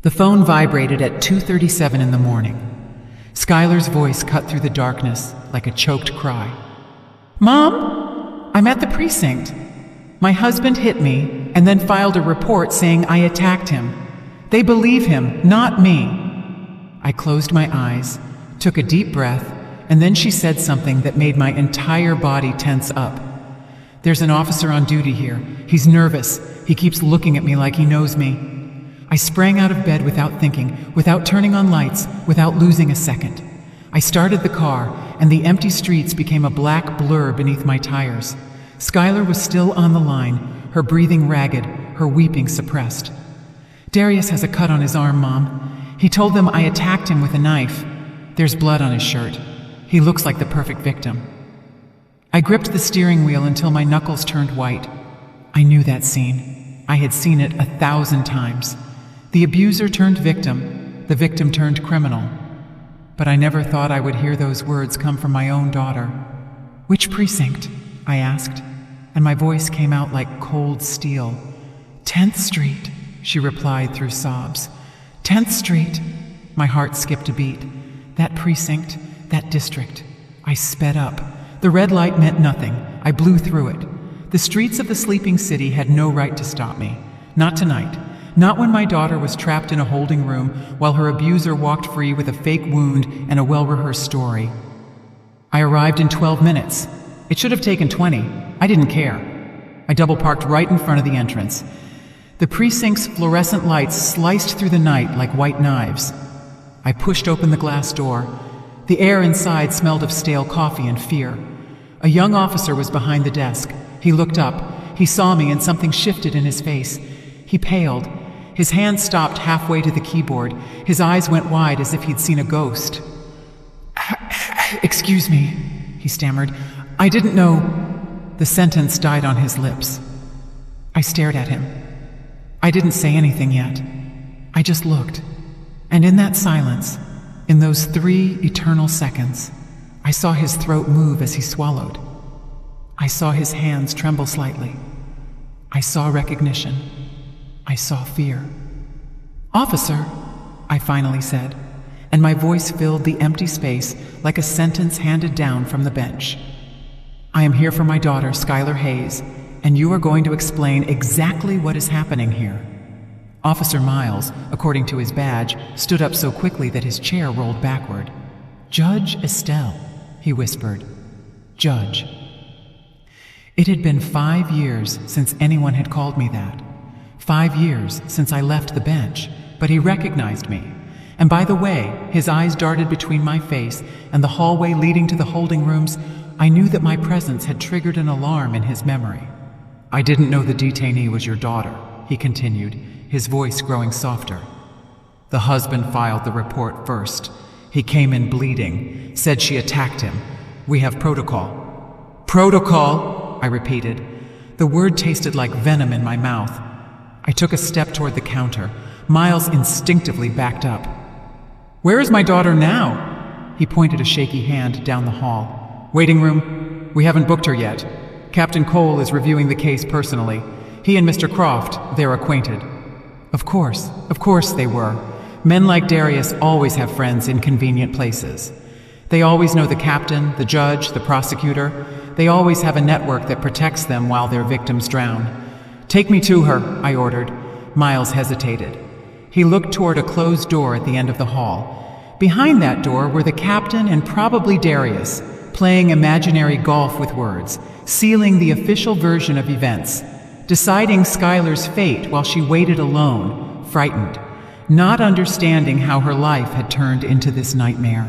The phone vibrated at 2:37 in the morning. Skylar's voice cut through the darkness like a choked cry. "Mom, I'm at the precinct. My husband hit me and then filed a report saying I attacked him. They believe him, not me." I closed my eyes, took a deep breath, and then she said something that made my entire body tense up. "There's an officer on duty here. He's nervous. He keeps looking at me like he knows me." I sprang out of bed without thinking, without turning on lights, without losing a second. I started the car, and the empty streets became a black blur beneath my tires. Skylar was still on the line, her breathing ragged, her weeping suppressed. "Darius has a cut on his arm, Mom. He told them I attacked him with a knife. There's blood on his shirt. He looks like the perfect victim." I gripped the steering wheel until my knuckles turned white. I knew that scene. I had seen it 1,000 times. The abuser turned victim, the victim turned criminal. But I never thought I would hear those words come from my own daughter. "Which precinct?" I asked, and my voice came out like cold steel. "10th Street, she replied through sobs. "10th Street." My heart skipped a beat. That precinct, that district. I sped up. The red light meant nothing. I blew through it. The streets of the sleeping city had no right to stop me. Not tonight. Not when my daughter was trapped in a holding room while her abuser walked free with a fake wound and a well-rehearsed story. I arrived in 12 minutes. It should have taken 20. I didn't care. I double-parked right in front of the entrance. The precinct's fluorescent lights sliced through the night like white knives. I pushed open the glass door. The air inside smelled of stale coffee and fear. A young officer was behind the desk. He looked up. He saw me and something shifted in his face. He paled. His hand stopped halfway to the keyboard. His eyes went wide as if he'd seen a ghost. "Excuse me," he stammered. "I didn't know." The sentence died on his lips. I stared at him. I didn't say anything yet. I just looked. And in that silence, in those 3 eternal seconds, I saw his throat move as he swallowed. I saw his hands tremble slightly. I saw recognition. I saw fear. "Officer," I finally said, and my voice filled the empty space like a sentence handed down from the bench. "I am here for my daughter, Skylar Hayes, and you are going to explain exactly what is happening here." Officer Miles, according to his badge, stood up so quickly that his chair rolled backward. "Judge Estelle," he whispered. "Judge." It had been 5 years since anyone had called me that. 5 years since I left the bench, but he recognized me. And by the way, his eyes darted between my face and the hallway leading to the holding rooms. I knew that my presence had triggered an alarm in his memory. "I didn't know the detainee was your daughter," he continued, his voice growing softer. "The husband filed the report first. He came in bleeding, said she attacked him. We have protocol." "Protocol," I repeated. The word tasted like venom in my mouth. I took a step toward the counter. Miles instinctively backed up. "Where is my daughter now?" He pointed a shaky hand down the hall. "Waiting room. We haven't booked her yet. Captain Cole is reviewing the case personally. He and Mr. Croft, they're acquainted." Of course they were. Men like Darius always have friends in convenient places. They always know the captain, the judge, the prosecutor. They always have a network that protects them while their victims drown. "Take me to her," I ordered. Miles hesitated. He looked toward a closed door at the end of the hall. Behind that door were the captain and probably Darius, playing imaginary golf with words, sealing the official version of events, deciding Skylar's fate while she waited alone, frightened, not understanding how her life had turned into this nightmare.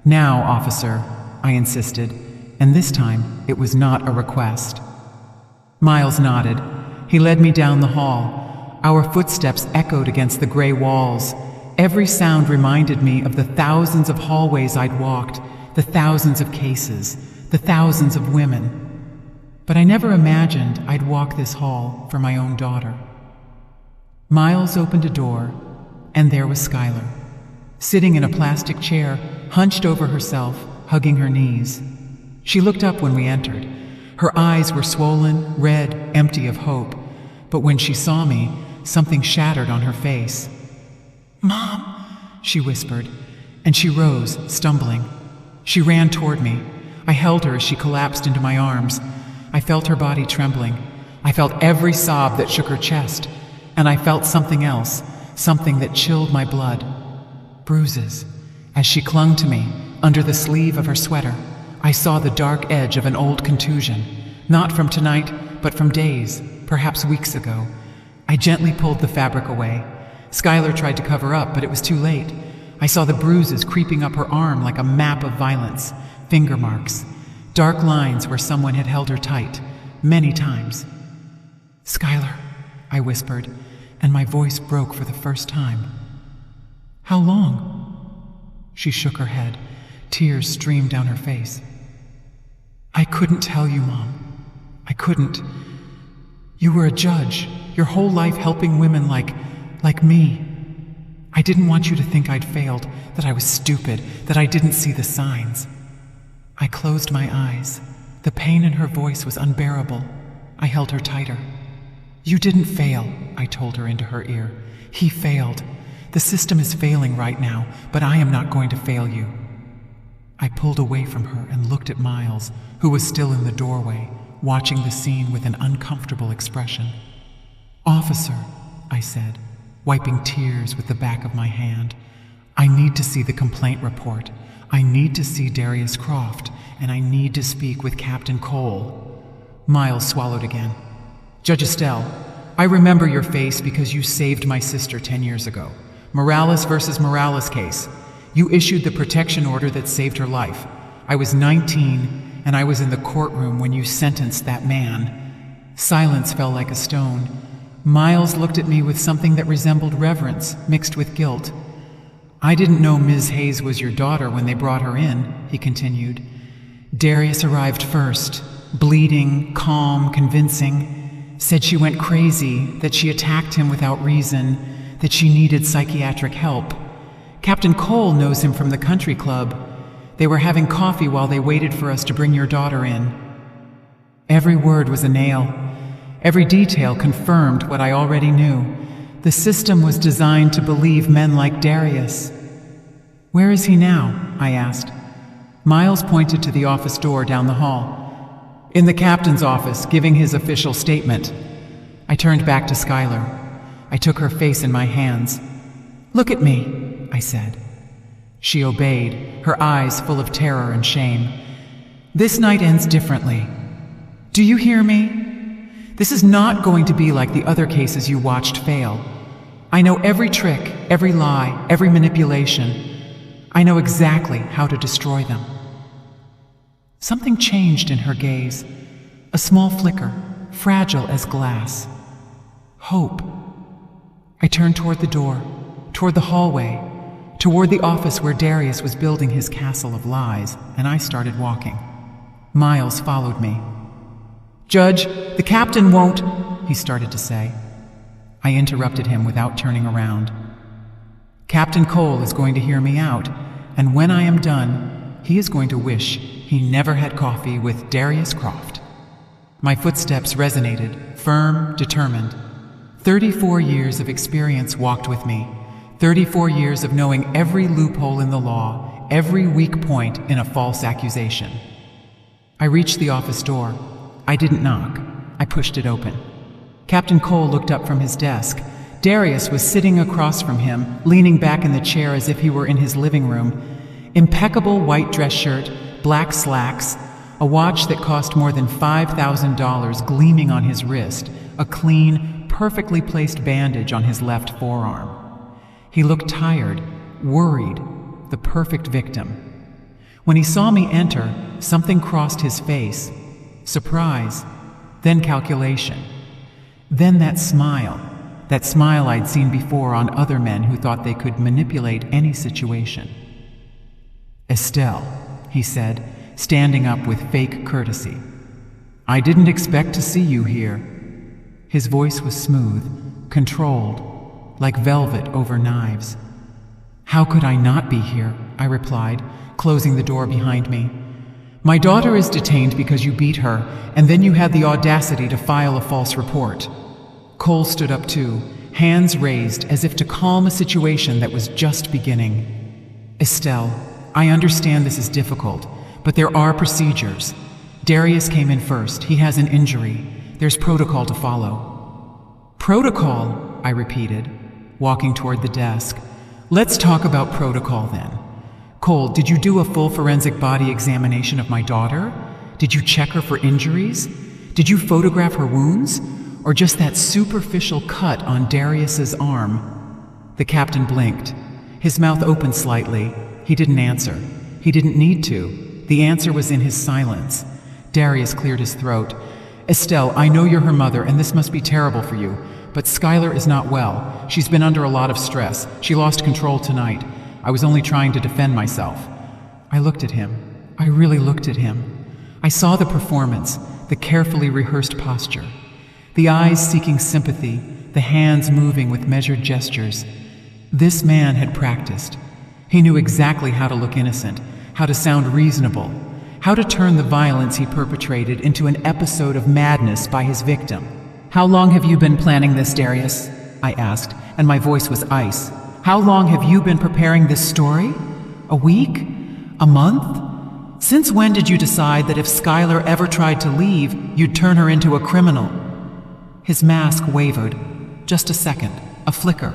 "Now, officer," I insisted, and this time it was not a request. Miles nodded. He led me down the hall. Our footsteps echoed against the gray walls. Every sound reminded me of the thousands of hallways I'd walked, the thousands of cases, the thousands of women. But I never imagined I'd walk this hall for my own daughter. Miles opened a door, and there was Skylar, sitting in a plastic chair, hunched over herself, hugging her knees. She looked up when we entered. Her eyes were swollen, red, empty of hope. But when she saw me, something shattered on her face. "Mom," she whispered, and she rose, stumbling. She ran toward me. I held her as she collapsed into my arms. I felt her body trembling. I felt every sob that shook her chest, and I felt something else, something that chilled my blood. Bruises. As she clung to me, under the sleeve of her sweater, I saw the dark edge of an old contusion, not from tonight, but from days, perhaps weeks ago. I gently pulled the fabric away. Skylar tried to cover up, but it was too late. I saw the bruises creeping up her arm like a map of violence, finger marks, dark lines where someone had held her tight, many times. "Skylar," I whispered, and my voice broke for the first time. "How long?" She shook her head. Tears streamed down her face. "I couldn't tell you, Mom. I couldn't. You were a judge, your whole life helping women like me. I didn't want you to think I'd failed, that I was stupid, that I didn't see the signs." I closed my eyes. The pain in her voice was unbearable. I held her tighter. "You didn't fail," I told her into her ear. "He failed. The system is failing right now, but I am not going to fail you." I pulled away from her and looked at Miles, who was still in the doorway, watching the scene with an uncomfortable expression. "Officer," I said, wiping tears with the back of my hand, "I need to see the complaint report. I need to see Darius Croft, and I need to speak with Captain Cole." Miles swallowed again. "Judge Estelle, I remember your face because you saved my sister 10 years ago. Morales versus Morales case. You issued the protection order that saved her life. I was 19, and I was in the courtroom when you sentenced that man." Silence fell like a stone. Miles looked at me with something that resembled reverence mixed with guilt. "I didn't know Ms. Hayes was your daughter when they brought her in," he continued. "Darius arrived first, bleeding, calm, convincing. Said she went crazy, that she attacked him without reason, that she needed psychiatric help. Captain Cole knows him from the country club. They were having coffee while they waited for us to bring your daughter in." Every word was a nail. Every detail confirmed what I already knew. The system was designed to believe men like Darius. "Where is he now?" I asked. Miles pointed to the office door down the hall. "In the captain's office, giving his official statement." I turned back to Skylar. I took her face in my hands. "Look at me," I said. She obeyed, her eyes full of terror and shame. "This night ends differently. Do you hear me? This is not going to be like the other cases you watched fail. I know every trick, every lie, every manipulation. I know exactly how to destroy them." Something changed in her gaze. A small flicker, fragile as glass. Hope. I turned toward the door, toward the hallway, toward the office where Darius was building his castle of lies, and I started walking. Miles followed me. "Judge, the captain won't," he started to say. I interrupted him without turning around. "Captain Cole is going to hear me out, and when I am done, he is going to wish he never had coffee with Darius Croft." My footsteps resonated, firm, determined. 34 years of experience walked with me. 34 years of knowing every loophole in the law, every weak point in a false accusation. I reached the office door. I didn't knock. I pushed it open. Captain Cole looked up from his desk. Darius was sitting across from him, leaning back in the chair as if he were in his living room. Impeccable white dress shirt, black slacks, a watch that cost more than $5,000 gleaming on his wrist, a clean, perfectly placed bandage on his left forearm. He looked tired, worried, the perfect victim. When he saw me enter, something crossed his face. Surprise, then calculation, then that smile I'd seen before on other men who thought they could manipulate any situation. "Estelle," he said, standing up with fake courtesy. "I didn't expect to see you here." His voice was smooth, controlled, like velvet over knives. "How could I not be here?" I replied, closing the door behind me. "My daughter is detained because you beat her, and then you had the audacity to file a false report." Cole stood up too, hands raised as if to calm a situation that was just beginning. Estelle, I understand this is difficult, but there are procedures. Darius came in first. He has an injury. There's protocol to follow. Protocol, I repeated, walking toward the desk. Let's talk about protocol then. Cole, did you do a full forensic body examination of my daughter? Did you check her for injuries? Did you photograph her wounds? Or just that superficial cut on Darius's arm? The captain blinked. His mouth opened slightly. He didn't answer. He didn't need to. The answer was in his silence. Darius cleared his throat. Estelle, I know you're her mother, and this must be terrible for you, but Skylar is not well. She's been under a lot of stress. She lost control tonight. I was only trying to defend myself. I looked at him. I really looked at him. I saw the performance, the carefully rehearsed posture, the eyes seeking sympathy, the hands moving with measured gestures. This man had practiced. He knew exactly how to look innocent, how to sound reasonable, how to turn the violence he perpetrated into an episode of madness by his victim. How long have you been planning this, Darius? I asked, and my voice was ice. How long have you been preparing this story? A week? A month? Since when did you decide that if Skylar ever tried to leave, you'd turn her into a criminal? His mask wavered. Just a second, a flicker.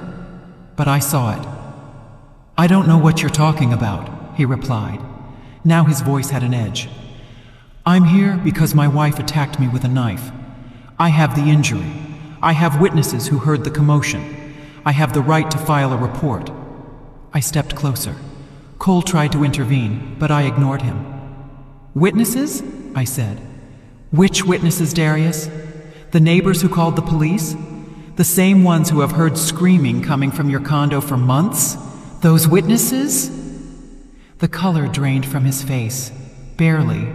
But I saw it. I don't know what you're talking about, he replied. Now his voice had an edge. I'm here because my wife attacked me with a knife. I have the injury. I have witnesses who heard the commotion. I have the right to file a report. I stepped closer. Cole tried to intervene, but I ignored him. Witnesses? I said. Which witnesses, Darius? The neighbors who called the police? The same ones who have heard screaming coming from your condo for months? Those witnesses? The color drained from his face, barely,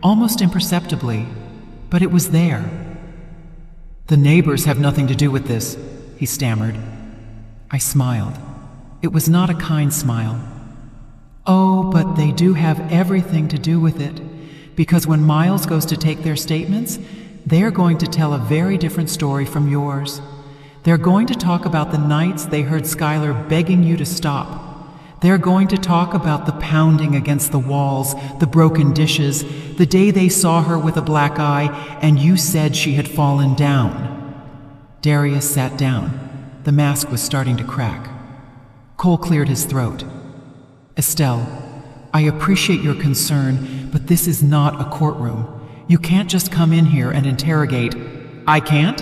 almost imperceptibly, but it was there. The neighbors have nothing to do with this, he stammered. I smiled. It was not a kind smile. Oh, but they do have everything to do with it, because when Miles goes to take their statements, they're going to tell a very different story from yours. They're going to talk about the nights they heard Skylar begging you to stop. They're going to talk about the pounding against the walls, the broken dishes, the day they saw her with a black eye and you said she had fallen down. Darius sat down. The mask was starting to crack. Cole cleared his throat. Estelle, I appreciate your concern, but this is not a courtroom. You can't just come in here and interrogate. I can't?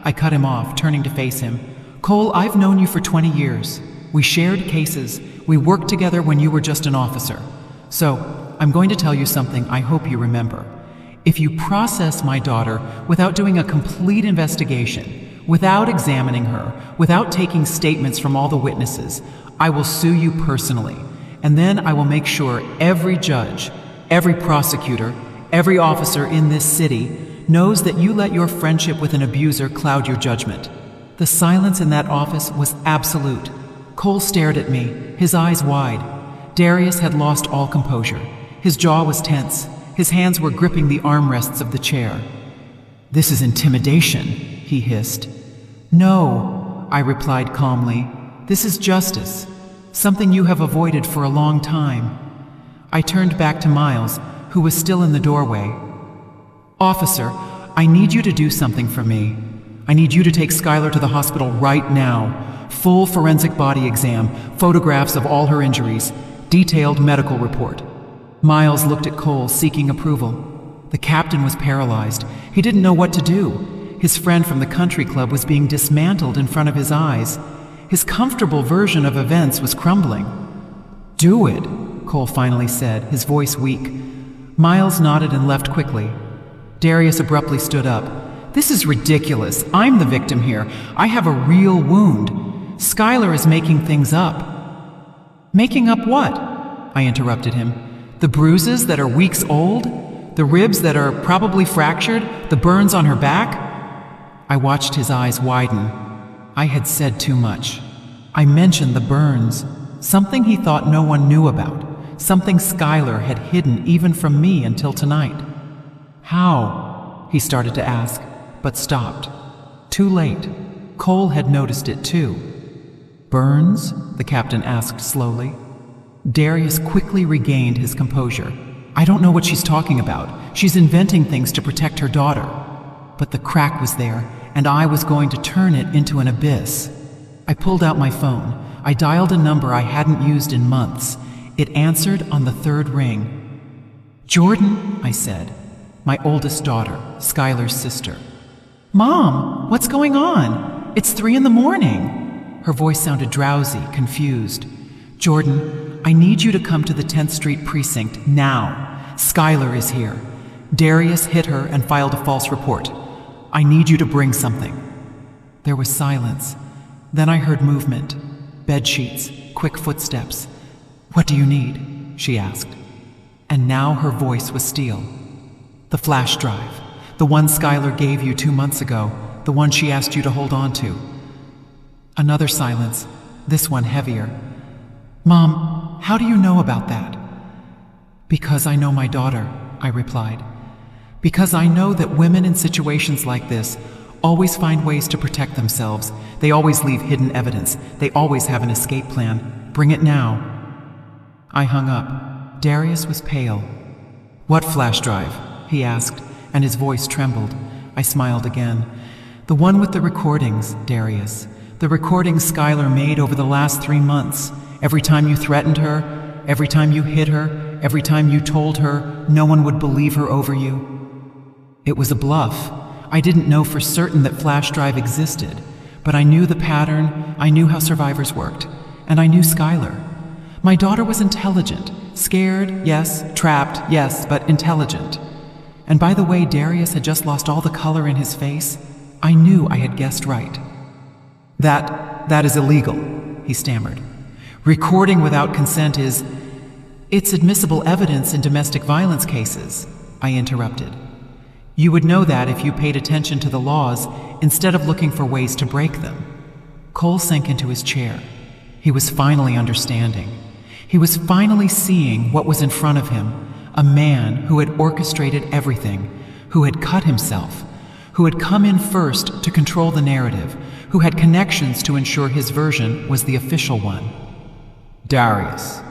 I cut him off, turning to face him. Cole, I've known you for 20 years. We shared cases. We worked together when you were just an officer. So, I'm going to tell you something I hope you remember. If you process my daughter without doing a complete investigation, without examining her, without taking statements from all the witnesses, I will sue you personally. And then I will make sure every judge, every prosecutor, every officer in this city knows that you let your friendship with an abuser cloud your judgment. The silence in that office was absolute. Cole stared at me, his eyes wide. Darius had lost all composure. His jaw was tense. His hands were gripping the armrests of the chair. This is intimidation, he hissed. No, I replied calmly. This is justice, something you have avoided for a long time. I turned back to Miles, who was still in the doorway. Officer, I need you to do something for me. I need you to take Skylar to the hospital right now. Full forensic body exam, photographs of all her injuries, detailed medical report. Miles looked at Cole, seeking approval. The captain was paralyzed. He didn't know what to do. His friend from the country club was being dismantled in front of his eyes. His comfortable version of events was crumbling. Do it, Cole finally said, his voice weak. Miles nodded and left quickly. Darius abruptly stood up. This is ridiculous. I'm the victim here. I have a real wound. Skylar is making things up. Making up what? I interrupted him. The bruises that are weeks old? The ribs that are probably fractured? The burns on her back? I watched his eyes widen. I had said too much. I mentioned the burns, something he thought no one knew about, something Skylar had hidden even from me until tonight. How? He started to ask, but stopped. Too late. Cole had noticed it too. "Burns?" the captain asked slowly. Darius quickly regained his composure. "I don't know what she's talking about. She's inventing things to protect her daughter." But the crack was there, and I was going to turn it into an abyss. I pulled out my phone. I dialed a number I hadn't used in months. It answered on the third ring. "Jordan," I said. My oldest daughter, Skylar's sister. "Mom, what's going on? It's 3 a.m. Her voice sounded drowsy, confused. "Jordan, I need you to come to the 10th Street precinct now. Skylar is here. Darius hit her and filed a false report. I need you to bring something." There was silence. Then I heard movement. Bed sheets, quick footsteps. "What do you need?" she asked. And now her voice was steel. "The flash drive. The one Skylar gave you 2 months ago. The one she asked you to hold on to." Another silence, this one heavier. "Mom, how do you know about that?" "Because I know my daughter," I replied. "Because I know that women in situations like this always find ways to protect themselves. They always leave hidden evidence. They always have an escape plan. Bring it now." I hung up. Darius was pale. "What flash drive?" he asked, and his voice trembled. I smiled again. "The one with the recordings, Darius. The recordings Skylar made over the last 3 months. Every time you threatened her, every time you hit her, every time you told her no one would believe her over you." It was a bluff. I didn't know for certain that flash drive existed, but I knew the pattern, I knew how survivors worked, and I knew Skylar. My daughter was intelligent. Scared, yes. Trapped, yes, but intelligent. And by the way Darius had just lost all the color in his face, I knew I had guessed right. That is illegal," he stammered. "Recording without consent is—" "It's admissible evidence in domestic violence cases," I interrupted. "You would know that if you paid attention to the laws instead of looking for ways to break them." Cole sank into his chair. He was finally understanding. He was finally seeing what was in front of him, a man who had orchestrated everything, who had cut himself, who had come in first to control the narrative, who had connections to ensure his version was the official one. "Darius,"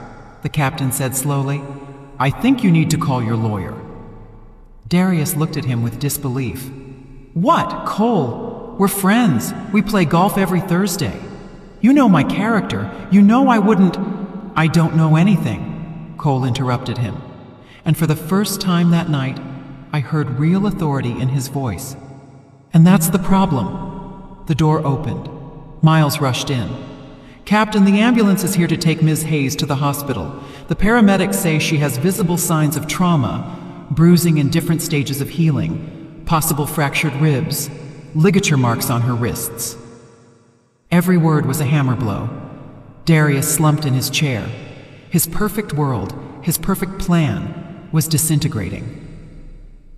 the captain said slowly, "I think you need to call your lawyer." Darius looked at him with disbelief. "What, Cole? We're friends. We play golf every Thursday. You know my character. You know I wouldn't—" "I don't know anything," Cole interrupted him. And for the first time that night, I heard real authority in his voice. "And that's the problem." The door opened. Miles rushed in. "Captain, the ambulance is here to take Ms. Hayes to the hospital. The paramedics say she has visible signs of trauma, bruising in different stages of healing, possible fractured ribs, ligature marks on her wrists." Every word was a hammer blow. Darius slumped in his chair. His perfect world, his perfect plan, was disintegrating.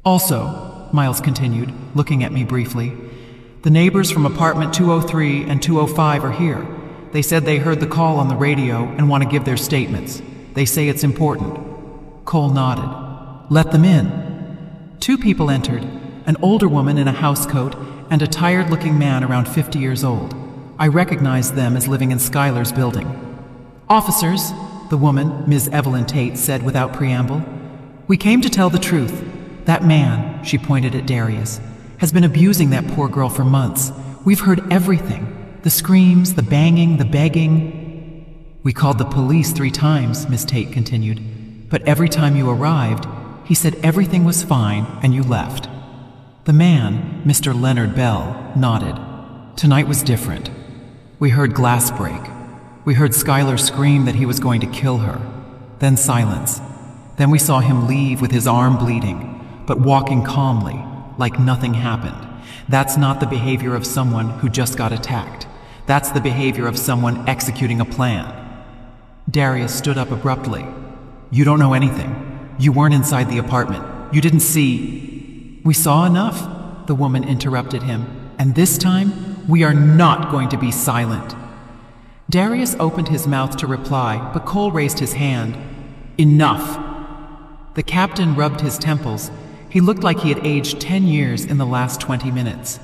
"Also," Miles continued, looking at me briefly, "the neighbors from apartment 203 and 205 are here. They said they heard the call on the radio and want to give their statements. They say it's important." Cole nodded. "Let them in." 2 people entered, an older woman in a housecoat and a tired-looking man around 50 years old. I recognized them as living in Skylar's building. "Officers," the woman, Ms. Evelyn Tate, said without preamble, "we came to tell the truth. That man," she pointed at Darius, "has been abusing that poor girl for months. We've heard everything. The screams, the banging, the begging." "We called the police 3 times, Miss Tate continued. "But every time you arrived, he said everything was fine and you left." The man, Mr. Leonard Bell, nodded. "Tonight was different. We heard glass break. We heard Skylar scream that he was going to kill her. Then silence. Then we saw him leave with his arm bleeding, but walking calmly, like nothing happened. That's not the behavior of someone who just got attacked. That's the behavior of someone executing a plan." Darius stood up abruptly. "You don't know anything. You weren't inside the apartment. You didn't see—" "We saw enough," the woman interrupted him. "And this time, we are not going to be silent." Darius opened his mouth to reply, but Cole raised his hand. "Enough." The captain rubbed his temples. He looked like he had aged 10 years in the last 20 minutes.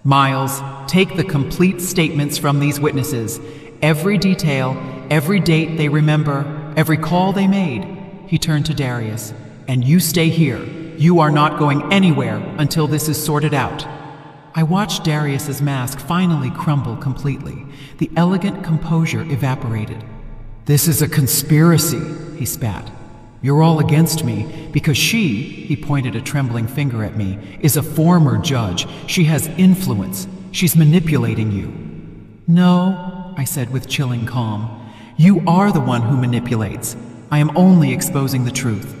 Miles, take the complete statements from these witnesses. Every detail, every date they remember, every call they made. He turned to Darius. And you stay here. You are not going anywhere until this is sorted out. I watched Darius's mask finally crumble completely. The elegant composure evaporated. This is a conspiracy, he spat. You're all against me because she, he pointed a trembling finger at me, is a former judge. She has influence. She's manipulating you. No, I said with chilling calm. You are the one who manipulates. I am only exposing the truth.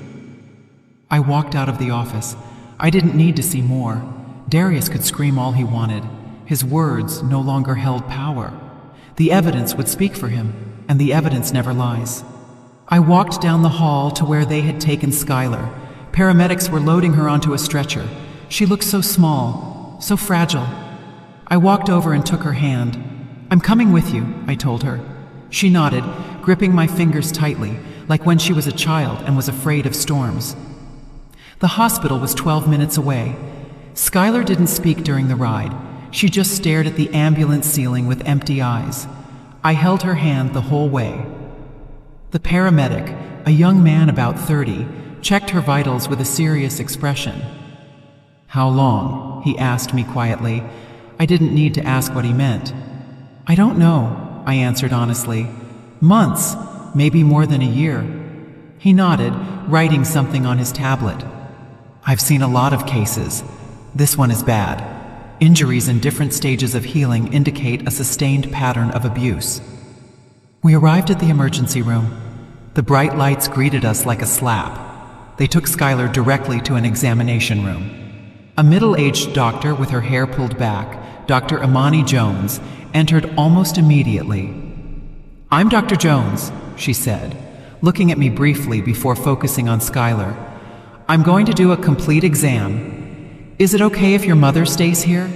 I walked out of the office. I didn't need to see more. Darius could scream all he wanted. His words no longer held power. The evidence would speak for him, and the evidence never lies. I walked down the hall to where they had taken Skylar. Paramedics were loading her onto a stretcher. She looked so small, so fragile. I walked over and took her hand. I'm coming with you, I told her. She nodded, gripping my fingers tightly, like when she was a child and was afraid of storms. The hospital was 12 minutes away. Skylar didn't speak during the ride. She just stared at the ambulance ceiling with empty eyes. I held her hand the whole way. The paramedic, a young man about 30, checked her vitals with a serious expression. How long? He asked me quietly. I didn't need to ask what he meant. I don't know, I answered honestly. Months, maybe more than a year. He nodded, writing something on his tablet. I've seen a lot of cases. This one is bad. Injuries in different stages of healing indicate a sustained pattern of abuse. We arrived at the emergency room. The bright lights greeted us like a slap. They took Skylar directly to an examination room. A middle-aged doctor with her hair pulled back, Dr. Imani Jones, entered almost immediately. I'm Dr. Jones, she said, looking at me briefly before focusing on Skylar. I'm going to do a complete exam. Is it okay if your mother stays here?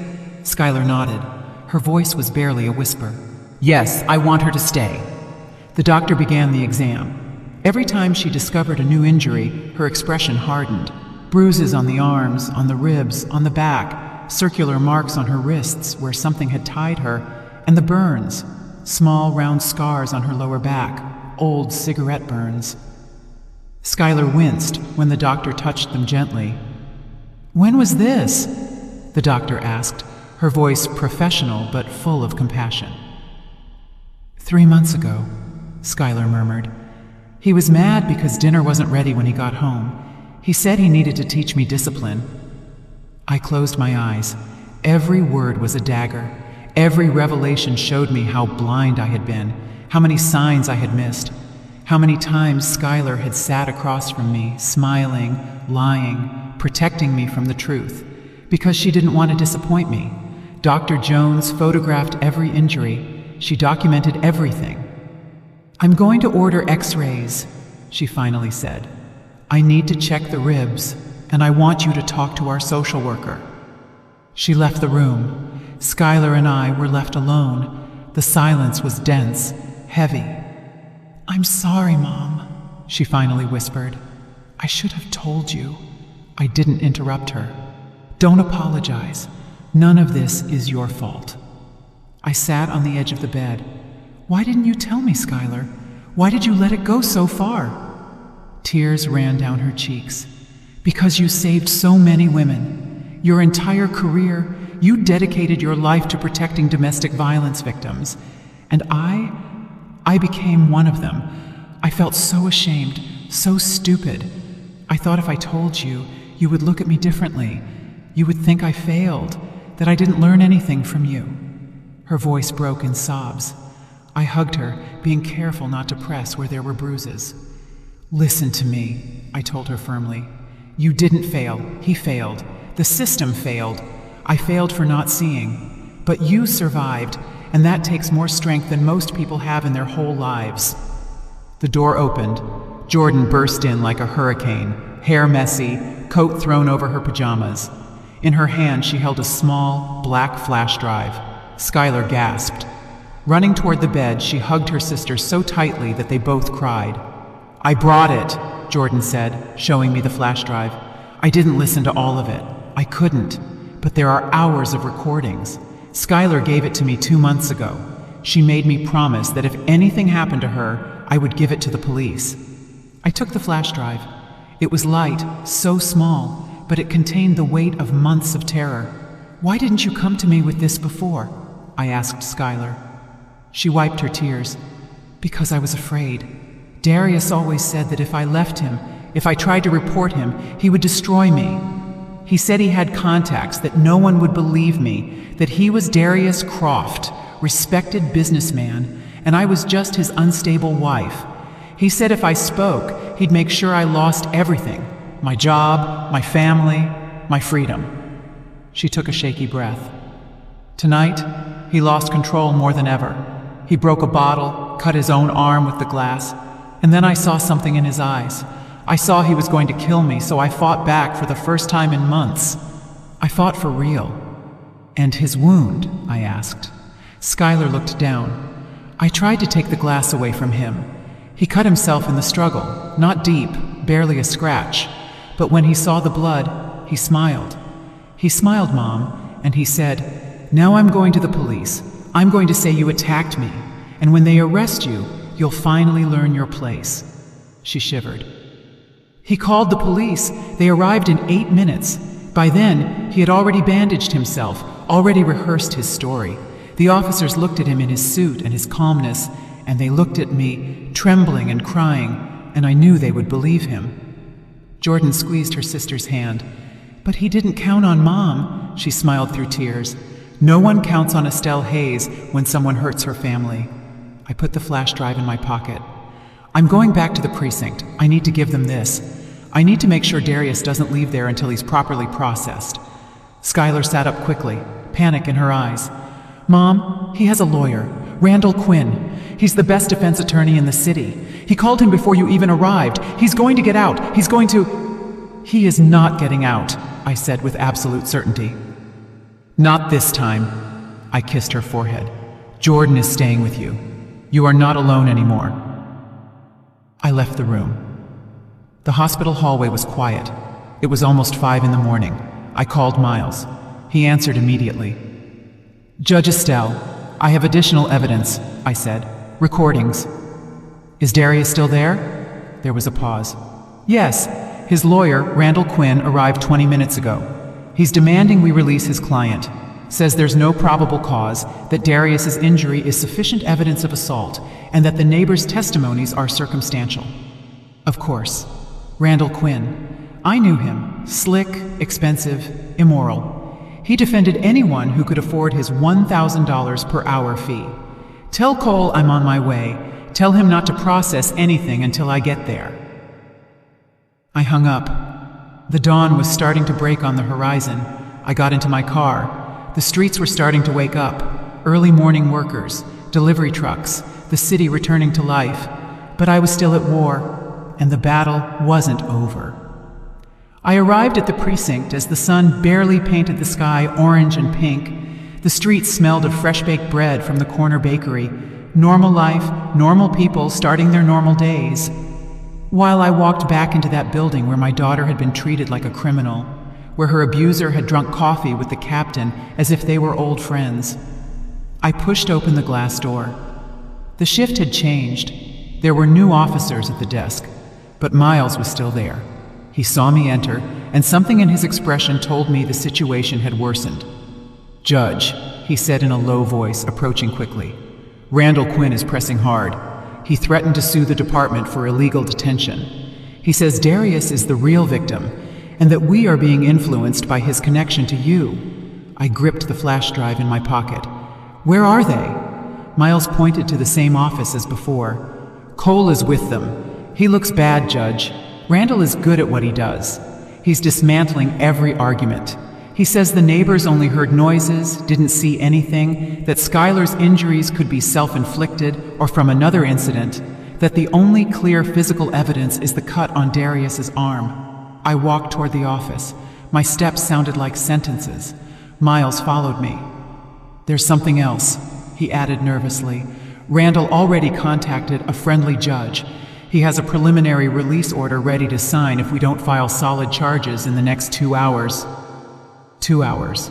Skylar nodded. Her voice was barely a whisper. Yes, I want her to stay. The doctor began the exam. Every time she discovered a new injury, her expression hardened. Bruises on the arms, on the ribs, on the back, circular marks on her wrists where something had tied her, and the burns, small round scars on her lower back, old cigarette burns. Skylar winced when the doctor touched them gently. When was this? The doctor asked, her voice professional but full of compassion. 3 months ago, Skylar murmured. He was mad because dinner wasn't ready when he got home. He said he needed to teach me discipline. I closed my eyes. Every word was a dagger. Every revelation showed me how blind I had been, how many signs I had missed, how many times Skylar had sat across from me, smiling, lying, protecting me from the truth, because she didn't want to disappoint me. Dr. Jones photographed every injury. She documented everything. I'm going to order x-rays, she finally said. I need to check the ribs, and I want you to talk to our social worker. She left the room. Skylar and I were left alone. The silence was dense, heavy. I'm sorry, Mom, she finally whispered. I should have told you. I didn't interrupt her. Don't apologize. None of this is your fault. I sat on the edge of the bed. Why didn't you tell me, Skylar? Why did you let it go so far? Tears ran down her cheeks. Because you saved so many women. Your entire career, you dedicated your life to protecting domestic violence victims. And I became one of them. I felt so ashamed, so stupid. I thought if I told you, you would look at me differently. You would think I failed, that I didn't learn anything from you. Her voice broke in sobs. I hugged her, being careful not to press where there were bruises. Listen to me, I told her firmly. You didn't fail. He failed. The system failed. I failed for not seeing. But you survived, and that takes more strength than most people have in their whole lives. The door opened. Jordan burst in like a hurricane, hair messy, coat thrown over her pajamas. In her hand, she held a small, black flash drive. Skylar gasped. Running toward the bed, she hugged her sister so tightly that they both cried. I brought it, Jordan said, showing me the flash drive. I didn't listen to all of it. I couldn't. but there are hours of recordings. Skylar gave it to me 2 months ago. She made me promise that if anything happened to her, I would give it to the police. I took the flash drive. It was light, so small, but it contained the weight of months of terror. "Why didn't you come to me with this before?" I asked Skylar. She wiped her tears. "Because I was afraid. Darius always said that if I left him, if I tried to report him, he would destroy me. He said he had contacts, that no one would believe me, that he was Darius Croft, respected businessman, and I was just his unstable wife. He said if I spoke, he'd make sure I lost everything, my job, my family, my freedom." She took a shaky breath. "Tonight, he lost control more than ever. He broke a bottle, cut his own arm with the glass, and then I saw something in his eyes. I saw he was going to kill me, so I fought back for the first time in months. I fought for real." "And his wound?" I asked. Skylar looked down. "I tried to take the glass away from him. He cut himself in the struggle, not deep, barely a scratch. But when he saw the blood, he smiled. He smiled, Mom, and he said, 'Now I'm going to the police. I'm going to say you attacked me, and when they arrest you, you'll finally learn your place.'" She shivered. "He called the police. They arrived in 8 minutes. By then, he had already bandaged himself, already rehearsed his story. The officers looked at him in his suit and his calmness, and they looked at me, trembling and crying, and I knew they would believe him." Jordan squeezed her sister's hand. "But he didn't count on Mom," she smiled through tears. "No one counts on Estelle Hayes when someone hurts her family." I put the flash drive in my pocket. "I'm going back to the precinct. I need to give them this. I need to make sure Darius doesn't leave there until he's properly processed." Skylar sat up quickly, panic in her eyes. "Mom, he has a lawyer, Randall Quinn. He's the best defense attorney in the city. He called him before you even arrived. He's going to get out. He's going to—" "He is not getting out," I said with absolute certainty. "Not this time." I kissed her forehead. "Jordan is staying with you. You are not alone anymore." I left the room. The hospital hallway was quiet. It was almost 5 in the morning. I called Miles. He answered immediately. "Judge Estelle, I have additional evidence," I said. "Recordings." "Is Darius still there?" There was a pause. "Yes. His lawyer, Randall Quinn, arrived 20 minutes ago. He's demanding we release his client. Says there's no probable cause, that Darius's injury is sufficient evidence of assault, and that the neighbors' testimonies are circumstantial." Of course. Randall Quinn. I knew him. Slick, expensive, immoral. He defended anyone who could afford his $1,000 per hour fee. "Tell Cole I'm on my way. Tell him not to process anything until I get there." I hung up. The dawn was starting to break on the horizon. I got into my car. The streets were starting to wake up. Early morning workers, delivery trucks, the city returning to life. But I was still at war, and the battle wasn't over. I arrived at the precinct as the sun barely painted the sky orange and pink. The streets smelled of fresh-baked bread from the corner bakery. Normal life, normal people starting their normal days. While I walked back into that building where my daughter had been treated like a criminal, where her abuser had drunk coffee with the captain as if they were old friends, I pushed open the glass door. The shift had changed. There were new officers at the desk, but Miles was still there. He saw me enter, and something in his expression told me the situation had worsened. "Judge," he said in a low voice, approaching quickly. "Randall Quinn is pressing hard. He threatened to sue the department for illegal detention. He says Darius is the real victim, and that we are being influenced by his connection to you." I gripped the flash drive in my pocket. "Where are they?" Miles pointed to the same office as before. "Cole is with them. He looks bad, Judge. Randall is good at what he does. He's dismantling every argument. He says the neighbors only heard noises, didn't see anything, that Skylar's injuries could be self-inflicted or from another incident, that the only clear physical evidence is the cut on Darius's arm." I walked toward the office. My steps sounded like sentences. Miles followed me. "There's something else," he added nervously. "Randall already contacted a friendly judge. He has a preliminary release order ready to sign if we don't file solid charges in the next 2 hours." 2 hours.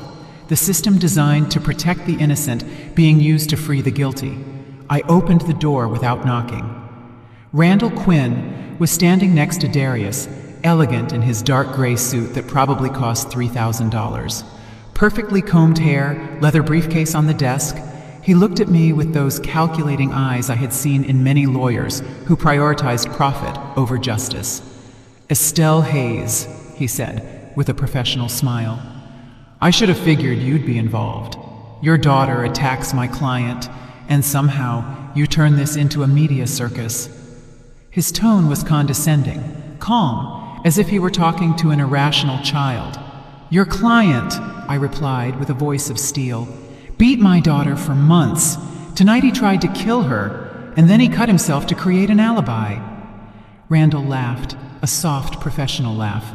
The system designed to protect the innocent being used to free the guilty. I opened the door without knocking. Randall Quinn was standing next to Darius, elegant in his dark gray suit that probably cost $3,000. Perfectly combed hair, leather briefcase on the desk. He looked at me with those calculating eyes I had seen in many lawyers who prioritized profit over justice. "Estelle Hayes," he said, with a professional smile. "I should have figured you'd be involved. Your daughter attacks my client, and somehow you turn this into a media circus." His tone was condescending, calm, as if he were talking to an irrational child. "Your client," I replied with a voice of steel, "beat my daughter for months. Tonight he tried to kill her, and then he cut himself to create an alibi." Randall laughed, a soft, professional laugh.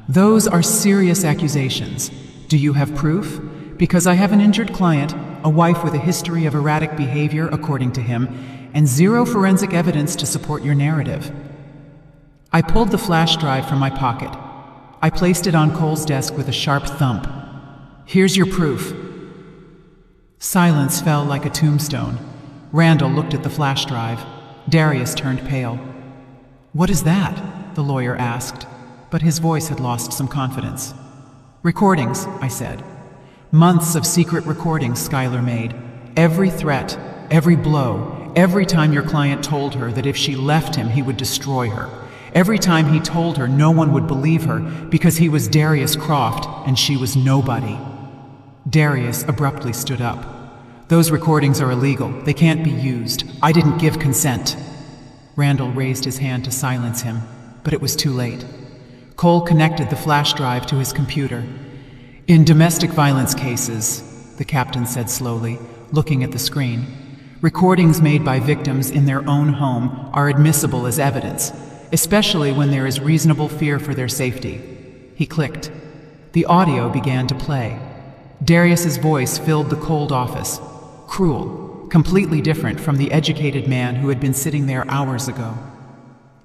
"Those are serious accusations. Do you have proof? Because I have an injured client, a wife with a history of erratic behavior, according to him, and zero forensic evidence to support your narrative." I pulled the flash drive from my pocket. I placed it on Cole's desk with a sharp thump. "Here's your proof." Silence fell like a tombstone. Randall looked at the flash drive. Darius turned pale. "What is that?" the lawyer asked, but his voice had lost some confidence. "Recordings," I said. "Months of secret recordings Skylar made. Every threat, every blow, every time your client told her that if she left him, he would destroy her. Every time he told her no one would believe her because he was Darius Croft and she was nobody." Darius abruptly stood up. "Those recordings are illegal. They can't be used. I didn't give consent." Randall raised his hand to silence him, but it was too late. Cole connected the flash drive to his computer. "In domestic violence cases," the captain said slowly, looking at the screen, "recordings made by victims in their own home are admissible as evidence, especially when there is reasonable fear for their safety." He clicked. The audio began to play. Darius's voice filled the cold office. Cruel, completely different from the educated man who had been sitting there hours ago.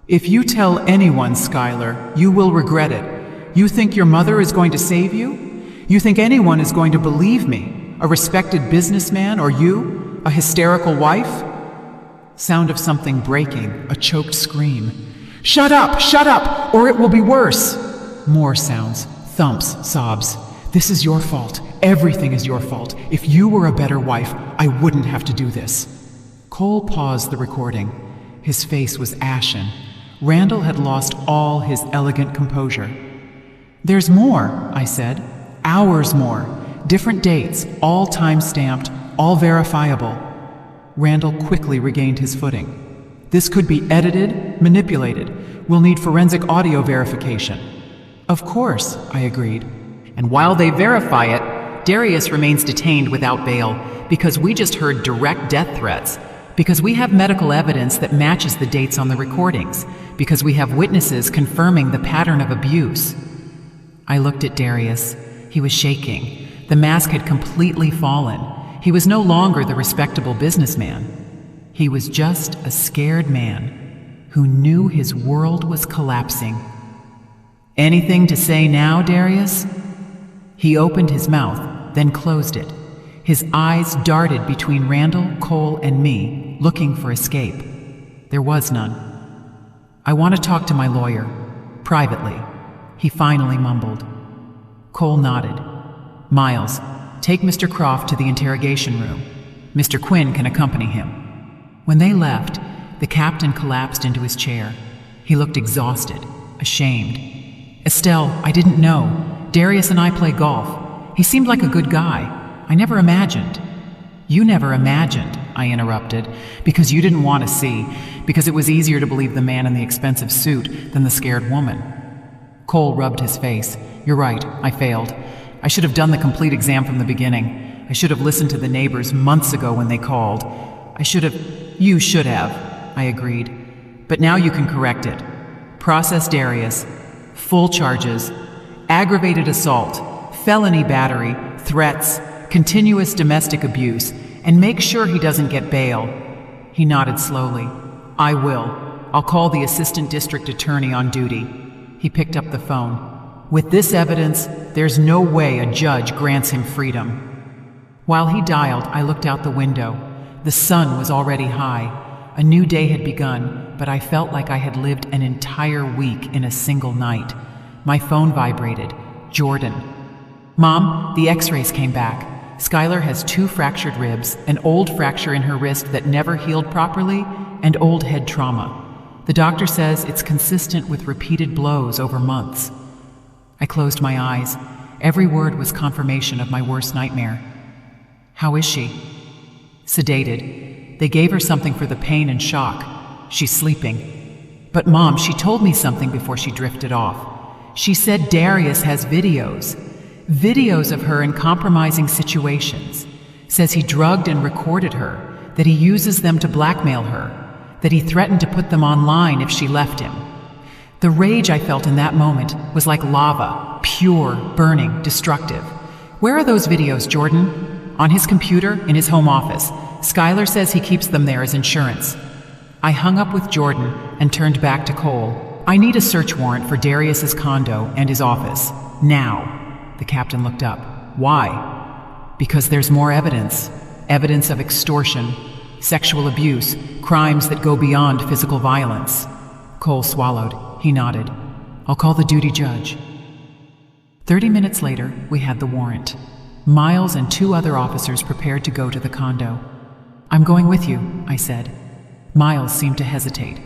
"If you tell anyone, Skylar, you will regret it. You think your mother is going to save you? You think anyone is going to believe me? A respected businessman, or you? A hysterical wife?" Sound of something breaking, a choked scream. Shut up, or it will be worse." More sounds, thumps, sobs. "This is your fault. Everything is your fault. If you were a better wife, I wouldn't have to do this." Cole paused the recording. His face was ashen. Randall had lost all his elegant composure. "There's more," I said. "Hours more. Different dates, all time-stamped, all verifiable." Randall quickly regained his footing. "This could be edited, manipulated. We'll need forensic audio verification." "Of course," I agreed. "And while they verify it, Darius remains detained without bail because we just heard direct death threats, because we have medical evidence that matches the dates on the recordings, because we have witnesses confirming the pattern of abuse." I looked at Darius. He was shaking. The mask had completely fallen. He was no longer the respectable businessman. He was just a scared man who knew his world was collapsing. "Anything to say now, Darius?" He opened his mouth, then closed it. His eyes darted between Randall, Cole, and me, looking for escape. There was none. "I want to talk to my lawyer, privately," he finally mumbled. Cole nodded. "Miles, take Mr. Croft to the interrogation room. Mr. Quinn can accompany him." When they left, the captain collapsed into his chair. He looked exhausted, ashamed. "Estelle, I didn't know. Darius and I play golf. He seemed like a good guy. I never imagined." "You never imagined," I interrupted, "because you didn't want to see, because it was easier to believe the man in the expensive suit than the scared woman." Cole rubbed his face. "You're right, I failed. I should have done the complete exam from the beginning. I should have listened to the neighbors months ago when they called. You should have," I agreed. "But now you can correct it. Process Darius. Full charges. Aggravated assault, felony battery, threats, continuous domestic abuse, and make sure he doesn't get bail." He nodded slowly. "I will. I'll call the assistant district attorney on duty." He picked up the phone. With this evidence, there's no way a judge grants him freedom. While he dialed, I looked out the window. The sun was already high. A new day had begun, but I felt like I had lived an entire week in a single night. My phone vibrated. Jordan. Mom, the x-rays came back. Skylar has 2 fractured ribs, an old fracture in her wrist that never healed properly, and old head trauma. The doctor says it's consistent with repeated blows over months. I closed my eyes. Every word was confirmation of my worst nightmare. How is she? Sedated. They gave her something for the pain and shock. She's sleeping. But Mom, she told me something before she drifted off. She said Darius has videos. Videos of her in compromising situations. Says he drugged and recorded her, that he uses them to blackmail her, that he threatened to put them online if she left him. The rage I felt in that moment was like lava, pure, burning, destructive. Where are those videos, Jordan? On his computer, in his home office. Skylar says he keeps them there as insurance. I hung up with Jordan and turned back to Cole. I need a search warrant for Darius's condo and his office. Now. The captain looked up. Why? Because there's more evidence. Evidence of extortion, sexual abuse, crimes that go beyond physical violence. Cole swallowed. He nodded. I'll call the duty judge. 30 minutes later, we had the warrant. Miles and 2 other officers prepared to go to the condo. I'm going with you, I said. Miles seemed to hesitate.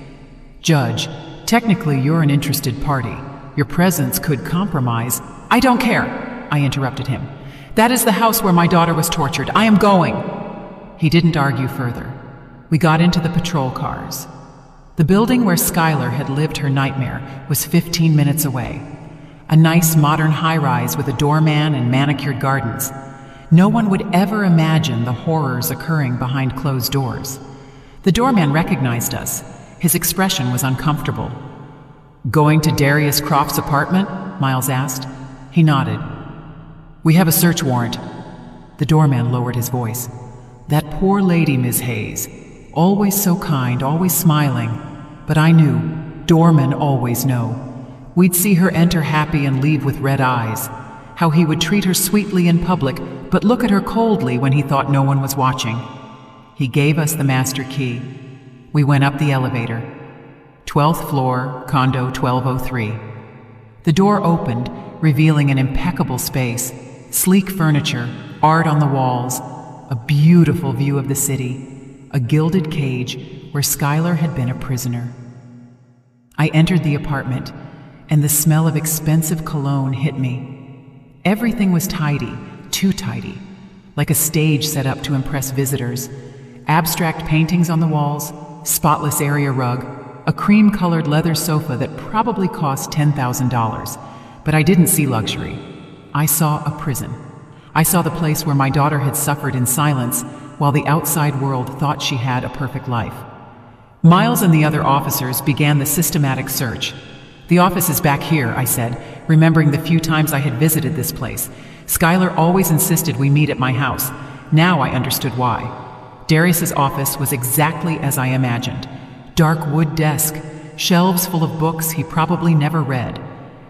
Judge, technically you're an interested party. Your presence could compromise. I don't care, I interrupted him. That is the house where my daughter was tortured. I am going. He didn't argue further. We got into the patrol cars. The building where Skylar had lived her nightmare was 15 minutes away. A nice modern high-rise with a doorman and manicured gardens. No one would ever imagine the horrors occurring behind closed doors. The doorman recognized us. His expression was uncomfortable. Going to Darius Croft's apartment? Miles asked. He nodded. We have a search warrant. The doorman lowered his voice. That poor lady, Miss Hayes. Always so kind, always smiling. But I knew. Doormen always know. We'd see her enter happy and leave with red eyes. How he would treat her sweetly in public, but look at her coldly when he thought no one was watching. He gave us the master key. We went up the elevator. 12th floor, condo 1203. The door opened, revealing an impeccable space, sleek furniture, art on the walls, a beautiful view of the city, a gilded cage where Skylar had been a prisoner. I entered the apartment, and the smell of expensive cologne hit me. Everything was tidy, too tidy, like a stage set up to impress visitors. Abstract paintings on the walls, spotless area rug, a cream-colored leather sofa that probably cost $10,000. But I didn't see luxury. I saw a prison. I saw the place where my daughter had suffered in silence while the outside world thought she had a perfect life. Miles and the other officers began the systematic search. The office is back here, I said, remembering the few times I had visited this place. Skylar always insisted we meet at my house. Now I understood why. Darius's office was exactly as I imagined. Dark wood desk, shelves full of books he probably never read,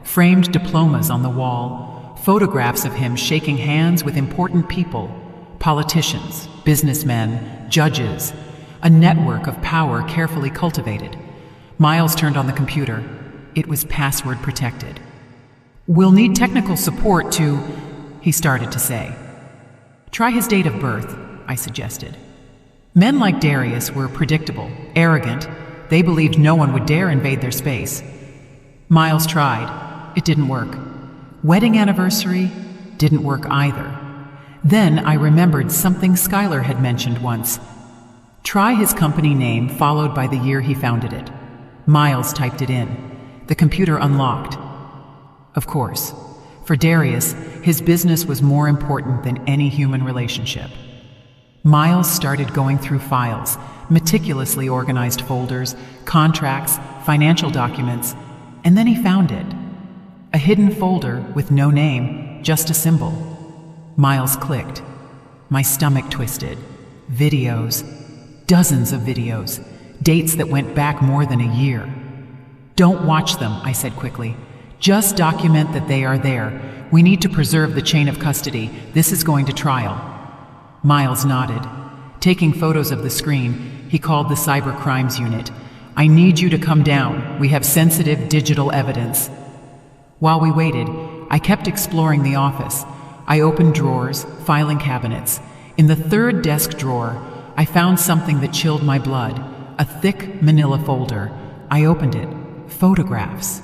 framed diplomas on the wall, photographs of him shaking hands with important people, politicians, businessmen, judges, a network of power carefully cultivated. Miles turned on the computer. It was password protected. We'll need technical support to, he started to say. Try his date of birth, I suggested. Men like Darius were predictable, arrogant. They believed no one would dare invade their space. Miles tried. It didn't work. Wedding anniversary didn't work either. Then I remembered something Skylar had mentioned once. Try his company name followed by the year he founded it. Miles typed it in. The computer unlocked. Of course, for Darius, his business was more important than any human relationship. Miles started going through files, meticulously organized folders, contracts, financial documents, and then he found it. A hidden folder with no name, just a symbol. Miles clicked. My stomach twisted. Videos. Dozens of videos. Dates that went back more than a year. Don't watch them, I said quickly. Just document that they are there. We need to preserve the chain of custody. This is going to trial. Miles nodded. Taking photos of the screen, he called the Cyber Crimes Unit. I need you to come down. We have sensitive digital evidence. While we waited, I kept exploring the office. I opened drawers, filing cabinets. In the third desk drawer, I found something that chilled my blood. A thick manila folder. I opened it. Photographs.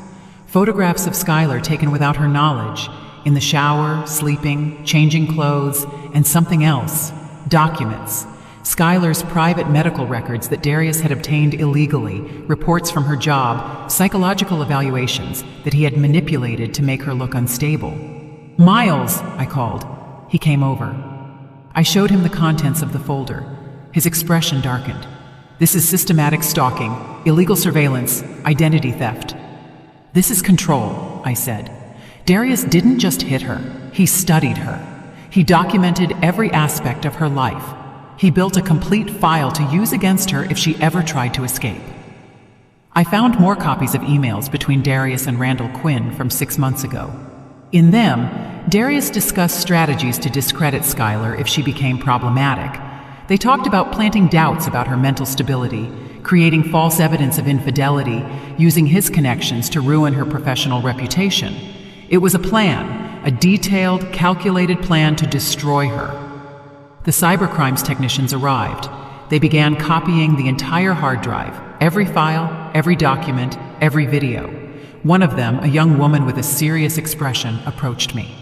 Photographs of Skylar taken without her knowledge. In the shower, sleeping, changing clothes, and something else. Documents. Skylar's private medical records that Darius had obtained illegally, reports from her job, psychological evaluations that he had manipulated to make her look unstable. Miles, I called. He came over. I showed him the contents of the folder. His expression darkened. This is systematic stalking, illegal surveillance, identity theft. This is control, I said. Darius didn't just hit her, he studied her. He documented every aspect of her life. He built a complete file to use against her if she ever tried to escape. I found more copies of emails between Darius and Randall Quinn from 6 months ago. In them, Darius discussed strategies to discredit Skylar if she became problematic. They talked about planting doubts about her mental stability, creating false evidence of infidelity, using his connections to ruin her professional reputation. It was a plan, a detailed, calculated plan to destroy her. The cybercrimes technicians arrived. They began copying the entire hard drive, every file, every document, every video. One of them, a young woman with a serious expression, approached me.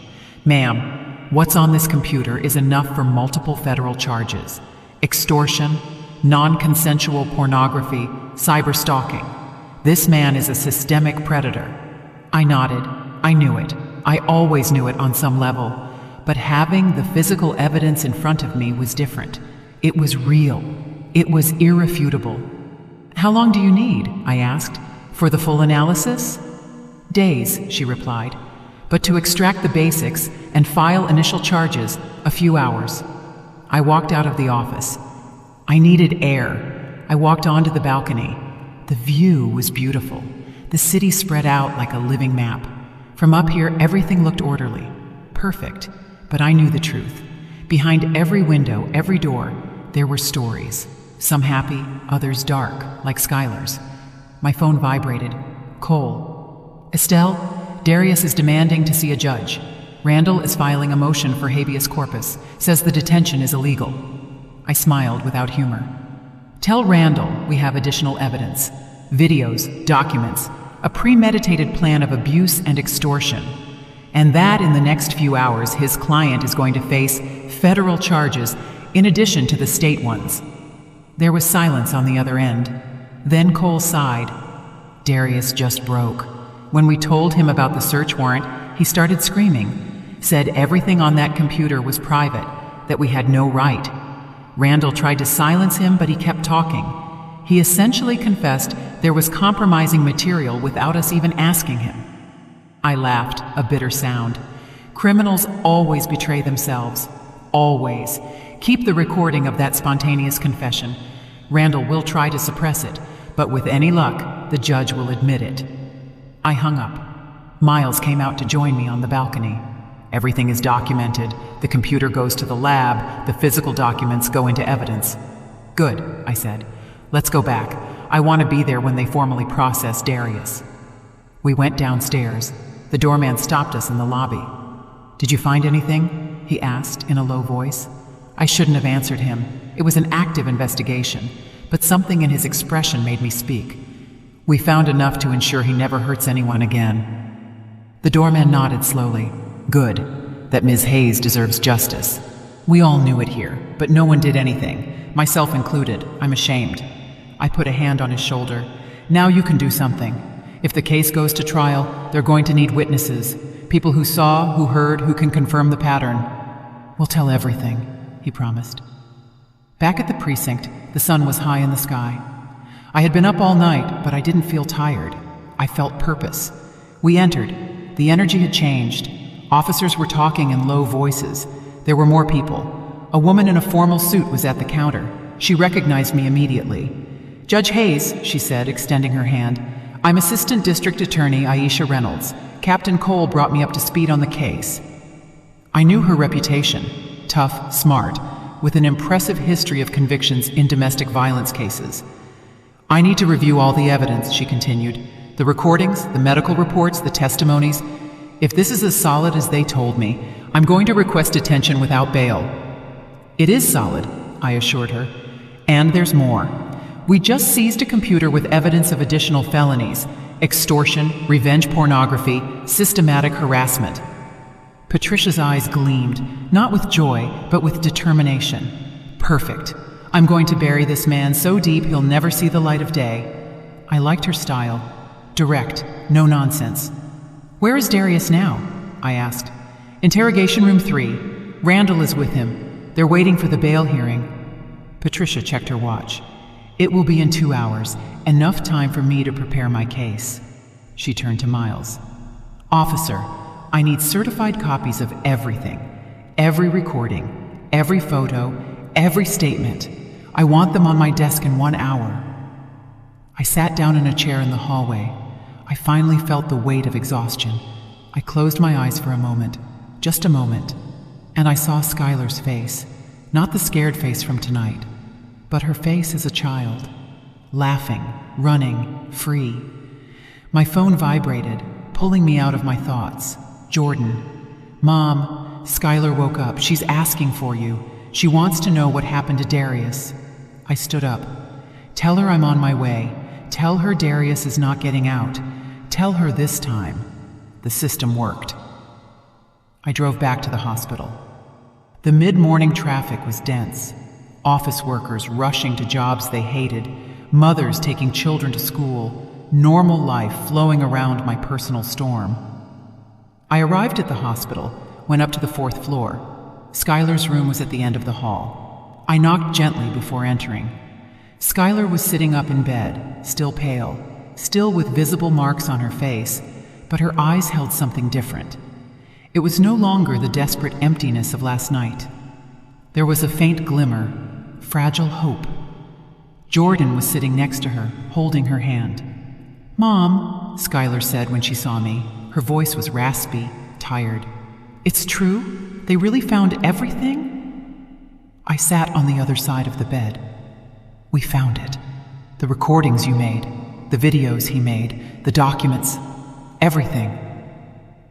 Ma'am, what's on this computer is enough for multiple federal charges. Extortion, non-consensual pornography, cyberstalking. This man is a systemic predator. I nodded. I knew it. I always knew it on some level. But having the physical evidence in front of me was different. It was real. It was irrefutable. How long do you need? I asked. For the full analysis? Days, she replied. But to extract the basics and file initial charges, a few hours. I walked out of the office. I needed air. I walked onto the balcony. The view was beautiful. The city spread out like a living map. From up here, everything looked orderly. Perfect. But I knew the truth. Behind every window, every door, there were stories. Some happy, others dark, like Skylar's. My phone vibrated. Cole. Estelle, Darius is demanding to see a judge. Randall is filing a motion for habeas corpus, says the detention is illegal. I smiled without humor. Tell Randall we have additional evidence. Videos, documents, a premeditated plan of abuse and extortion. And that in the next few hours, his client is going to face federal charges in addition to the state ones. There was silence on the other end. Then Cole sighed. Darius just broke. When we told him about the search warrant, he started screaming, said everything on that computer was private, that we had no right. Randall tried to silence him, but he kept talking. He essentially confessed there was compromising material without us even asking him. I laughed, a bitter sound. Criminals always betray themselves. Always. Keep the recording of that spontaneous confession. Randall will try to suppress it, but with any luck, the judge will admit it. I hung up. Miles came out to join me on the balcony. Everything is documented. The computer goes to the lab. The physical documents go into evidence. Good, I said. Let's go back. I want to be there when they formally process Darius. We went downstairs. The doorman stopped us in the lobby. Did you find anything? He asked in a low voice. I shouldn't have answered him. It was an active investigation, but something in his expression made me speak. We found enough to ensure he never hurts anyone again. The doorman nodded slowly. Good. That Ms. Hayes deserves justice. We all knew it here, but no one did anything, myself included. I'm ashamed. I put a hand on his shoulder. Now you can do something. If the case goes to trial, they're going to need witnesses. People who saw, who heard, who can confirm the pattern. We'll tell everything, he promised. Back at the precinct, the sun was high in the sky. I had been up all night, but I didn't feel tired. I felt purpose. We entered. The energy had changed. Officers were talking in low voices. There were more people. A woman in a formal suit was at the counter. She recognized me immediately. Judge Hayes, she said, extending her hand. I'm Assistant District Attorney Aisha Reynolds. Captain Cole brought me up to speed on the case. I knew her reputation, tough, smart, with an impressive history of convictions in domestic violence cases. I need to review all the evidence, she continued. The recordings, the medical reports, the testimonies. If this is as solid as they told me, I'm going to request detention without bail. It is solid, I assured her. And there's more. We just seized a computer with evidence of additional felonies: extortion, revenge pornography, systematic harassment. Patricia's eyes gleamed, not with joy, but with determination. Perfect. I'm going to bury this man so deep he'll never see the light of day. I liked her style. Direct, no nonsense. Where is Darius now? I asked. Interrogation room 3. Randall is with him. They're waiting for the bail hearing. Patricia checked her watch. It will be in 2 hours, enough time for me to prepare my case. She turned to Miles. Officer, I need certified copies of everything. Every recording, every photo, every statement. I want them on my desk in 1 hour. I sat down in a chair in the hallway. I finally felt the weight of exhaustion. I closed my eyes for a moment, just a moment, and I saw Skylar's face, not the scared face from tonight, but her face as a child, laughing, running, free. My phone vibrated, pulling me out of my thoughts. Jordan. Mom, Skylar woke up. She's asking for you. She wants to know what happened to Darius. I stood up. Tell her I'm on my way. Tell her Darius is not getting out. Tell her this time. The system worked. I drove back to the hospital. The mid-morning traffic was dense. Office workers rushing to jobs they hated, mothers taking children to school, normal life flowing around my personal storm. I arrived at the hospital, went up to the 4th floor. Skylar's room was at the end of the hall. I knocked gently before entering. Skylar was sitting up in bed, still pale, still with visible marks on her face, but her eyes held something different. It was no longer the desperate emptiness of last night. There was a faint glimmer, fragile hope. Jordan was sitting next to her, holding her hand. Mom, Skylar said when she saw me. Her voice was raspy, tired. It's true? They really found everything? I sat on the other side of the bed. We found it. The recordings you made, the videos he made, the documents, everything.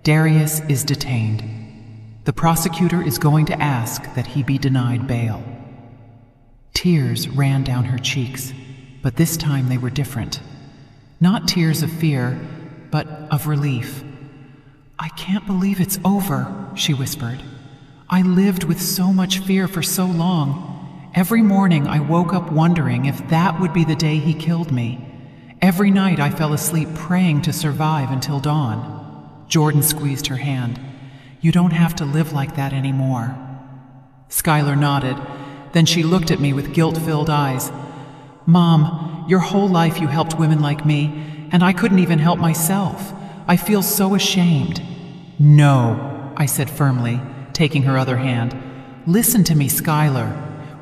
Darius is detained. The prosecutor is going to ask that he be denied bail. Tears ran down her cheeks, but this time they were different. Not tears of fear, but of relief. I can't believe it's over, she whispered. I lived with so much fear for so long. Every morning I woke up wondering if that would be the day he killed me. Every night I fell asleep praying to survive until dawn. Jordan squeezed her hand. You don't have to live like that anymore. Skylar nodded. Then she looked at me with guilt-filled eyes. Mom, your whole life you helped women like me, and I couldn't even help myself. I feel so ashamed. No, I said firmly, taking her other hand. Listen to me, Skylar.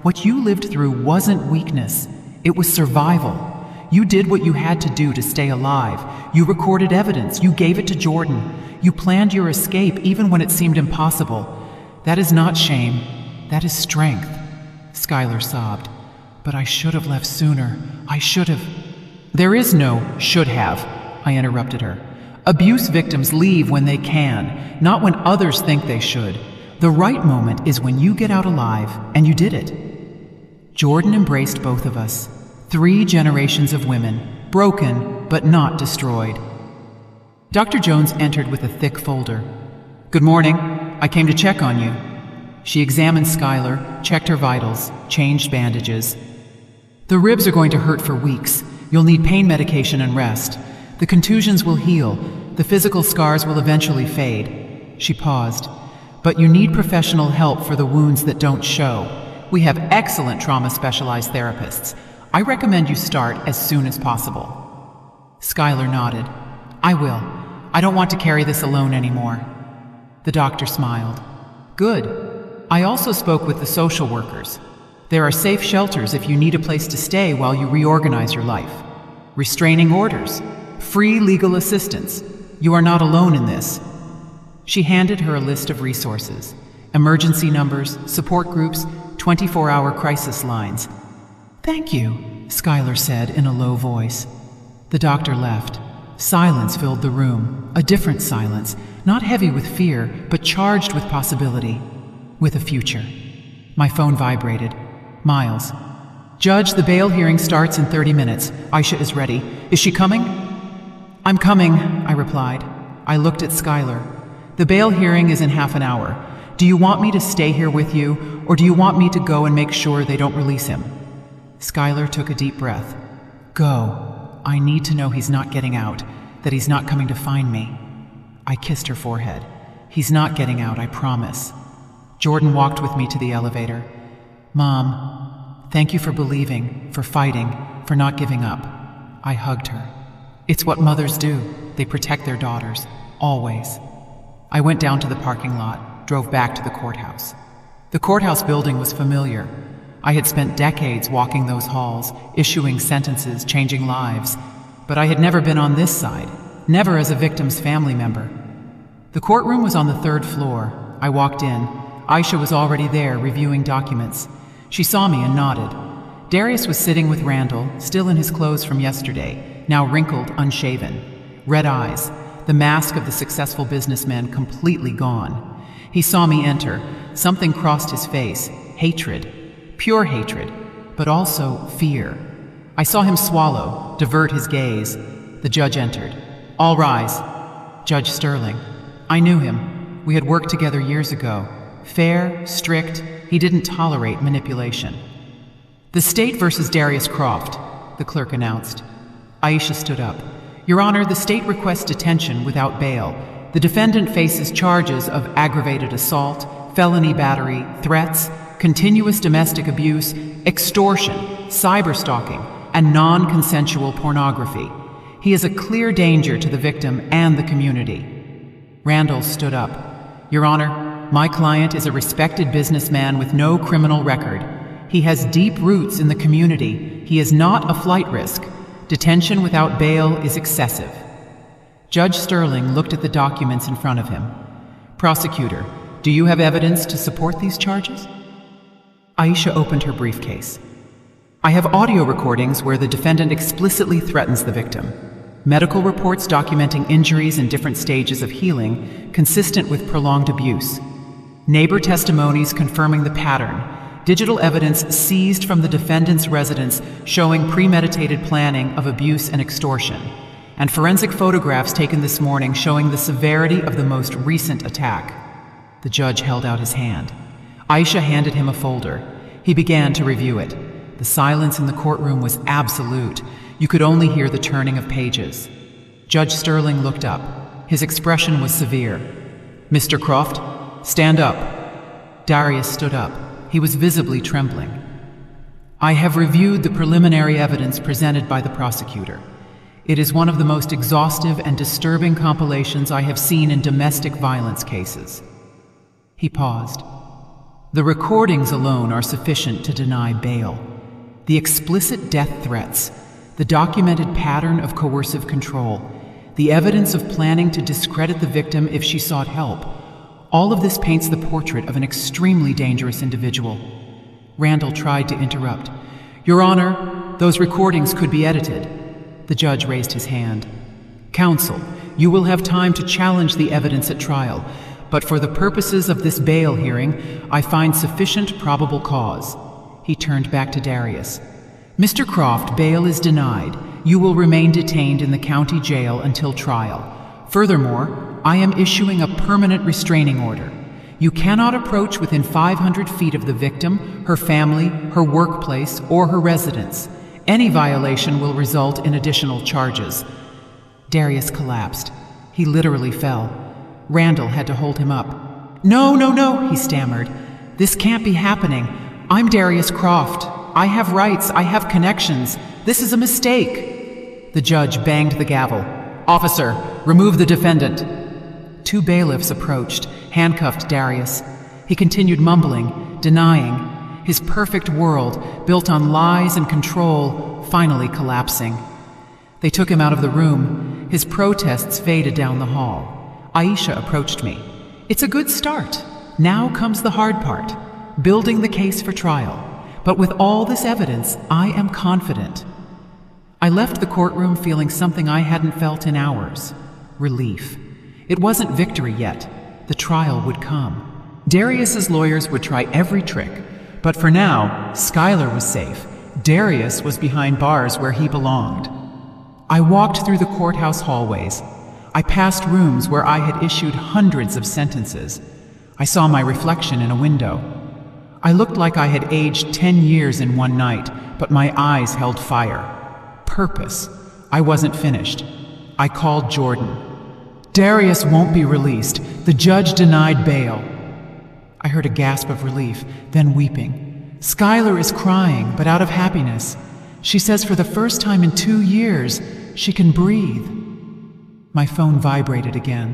What you lived through wasn't weakness. It was survival. You did what you had to do to stay alive. You recorded evidence. You gave it to Jordan. You planned your escape even when it seemed impossible. That is not shame. That is strength. Skylar sobbed. But I should have left sooner. I should have. There is no should have, I interrupted her. Abuse victims leave when they can, not when others think they should. The right moment is when you get out alive, and you did it. Jordan embraced both of us. 3 generations of women, broken but not destroyed. Dr. Jones entered with a thick folder. Good morning. I came to check on you. She examined Skylar, checked her vitals, changed bandages. The ribs are going to hurt for weeks. You'll need pain medication and rest. The contusions will heal. The physical scars will eventually fade. She paused. But you need professional help for the wounds that don't show. We have excellent trauma-specialized therapists. I recommend you start as soon as possible. Skylar nodded. I will. I don't want to carry this alone anymore. The doctor smiled. Good. I also spoke with the social workers. There are safe shelters if you need a place to stay while you reorganize your life. Restraining orders. Free legal assistance. You are not alone in this." She handed her a list of resources: emergency numbers, support groups, 24-hour crisis lines. "Thank you," Skylar said in a low voice. The doctor left. Silence filled the room, a different silence, not heavy with fear, but charged with possibility, with a future. My phone vibrated. Miles. "Judge, the bail hearing starts in 30 minutes. Aisha is ready. Is she coming?" "I'm coming," I replied. I looked at Skylar. "The bail hearing is in half an hour. Do you want me to stay here with you, or do you want me to go and make sure they don't release him?" Skylar took a deep breath. "Go. I need to know he's not getting out, that he's not coming to find me." I kissed her forehead. "He's not getting out, I promise." Jordan walked with me to the elevator. "Mom, thank you for believing, for fighting, for not giving up." I hugged her. It's what mothers do. They protect their daughters, always. I went down to the parking lot, drove back to the courthouse. The courthouse building was familiar. I had spent decades walking those halls, issuing sentences, changing lives, but I had never been on this side, never as a victim's family member. The courtroom was on the 3rd floor. I walked in. Aisha was already there, reviewing documents. She saw me and nodded. Darius was sitting with Randall, still in his clothes from yesterday, now wrinkled, unshaven. Red eyes, the mask of the successful businessman completely gone. He saw me enter. Something crossed his face. Hatred. Pure hatred, but also fear. I saw him swallow, divert his gaze. The judge entered. "All rise." Judge Sterling. I knew him. We had worked together years ago. Fair, strict, he didn't tolerate manipulation. "The state versus Darius Croft," the clerk announced. Aisha stood up. "Your Honor, the state requests detention without bail. The defendant faces charges of aggravated assault, felony battery, threats, continuous domestic abuse, extortion, cyberstalking, and non-consensual pornography. He is a clear danger to the victim and the community." Randall stood up. "Your Honor, my client is a respected businessman with no criminal record. He has deep roots in the community. He is not a flight risk. Detention without bail is excessive." Judge Sterling looked at the documents in front of him. "Prosecutor, do you have evidence to support these charges?" Aisha opened her briefcase. "I have audio recordings where the defendant explicitly threatens the victim. Medical reports documenting injuries in different stages of healing, consistent with prolonged abuse. Neighbor testimonies confirming the pattern. Digital evidence seized from the defendant's residence showing premeditated planning of abuse and extortion. And forensic photographs taken this morning showing the severity of the most recent attack." The judge held out his hand. Aisha handed him a folder. He began to review it. The silence in the courtroom was absolute. You could only hear the turning of pages. Judge Sterling looked up. His expression was severe. "Mr. Croft, stand up." Darius stood up. He was visibly trembling. "I have reviewed the preliminary evidence presented by the prosecutor. It is one of the most exhaustive and disturbing compilations I have seen in domestic violence cases." He paused. "The recordings alone are sufficient to deny bail. The explicit death threats, the documented pattern of coercive control, the evidence of planning to discredit the victim if she sought help, all of this paints the portrait of an extremely dangerous individual." Randall tried to interrupt. "Your Honor, those recordings could be edited." The judge raised his hand. "Counsel, you will have time to challenge the evidence at trial, but for the purposes of this bail hearing, I find sufficient probable cause." He turned back to Darius. "Mr. Croft, bail is denied. You will remain detained in the county jail until trial. Furthermore, I am issuing a permanent restraining order. You cannot approach within 500 feet of the victim, her family, her workplace, or her residence. Any violation will result in additional charges." Darius collapsed. He literally fell. Randall had to hold him up. No, he stammered. "This can't be happening. I'm Darius Croft. I have rights. I have connections. This is a mistake." The judge banged the gavel. "Officer, remove the defendant." 2 bailiffs approached, handcuffed Darius. He continued mumbling, denying, his perfect world, built on lies and control, finally collapsing. They took him out of the room. His protests faded down the hall. Aisha approached me. "It's a good start. Now comes the hard part, building the case for trial. But with all this evidence, I am confident." I left the courtroom feeling something I hadn't felt in hours. Relief. It wasn't victory yet. The trial would come. Darius's lawyers would try every trick, but for now, Skylar was safe. Darius was behind bars where he belonged. I walked through the courthouse hallways. I passed rooms where I had issued hundreds of sentences. I saw my reflection in a window. I looked like I had aged 10 years in one night, but my eyes held fire. Purpose. I wasn't finished. I called Jordan. "Darius won't be released. The judge denied bail." I heard a gasp of relief, then weeping. "Skylar is crying, but out of happiness. She says for the first time in 2 years, she can breathe." My phone vibrated again.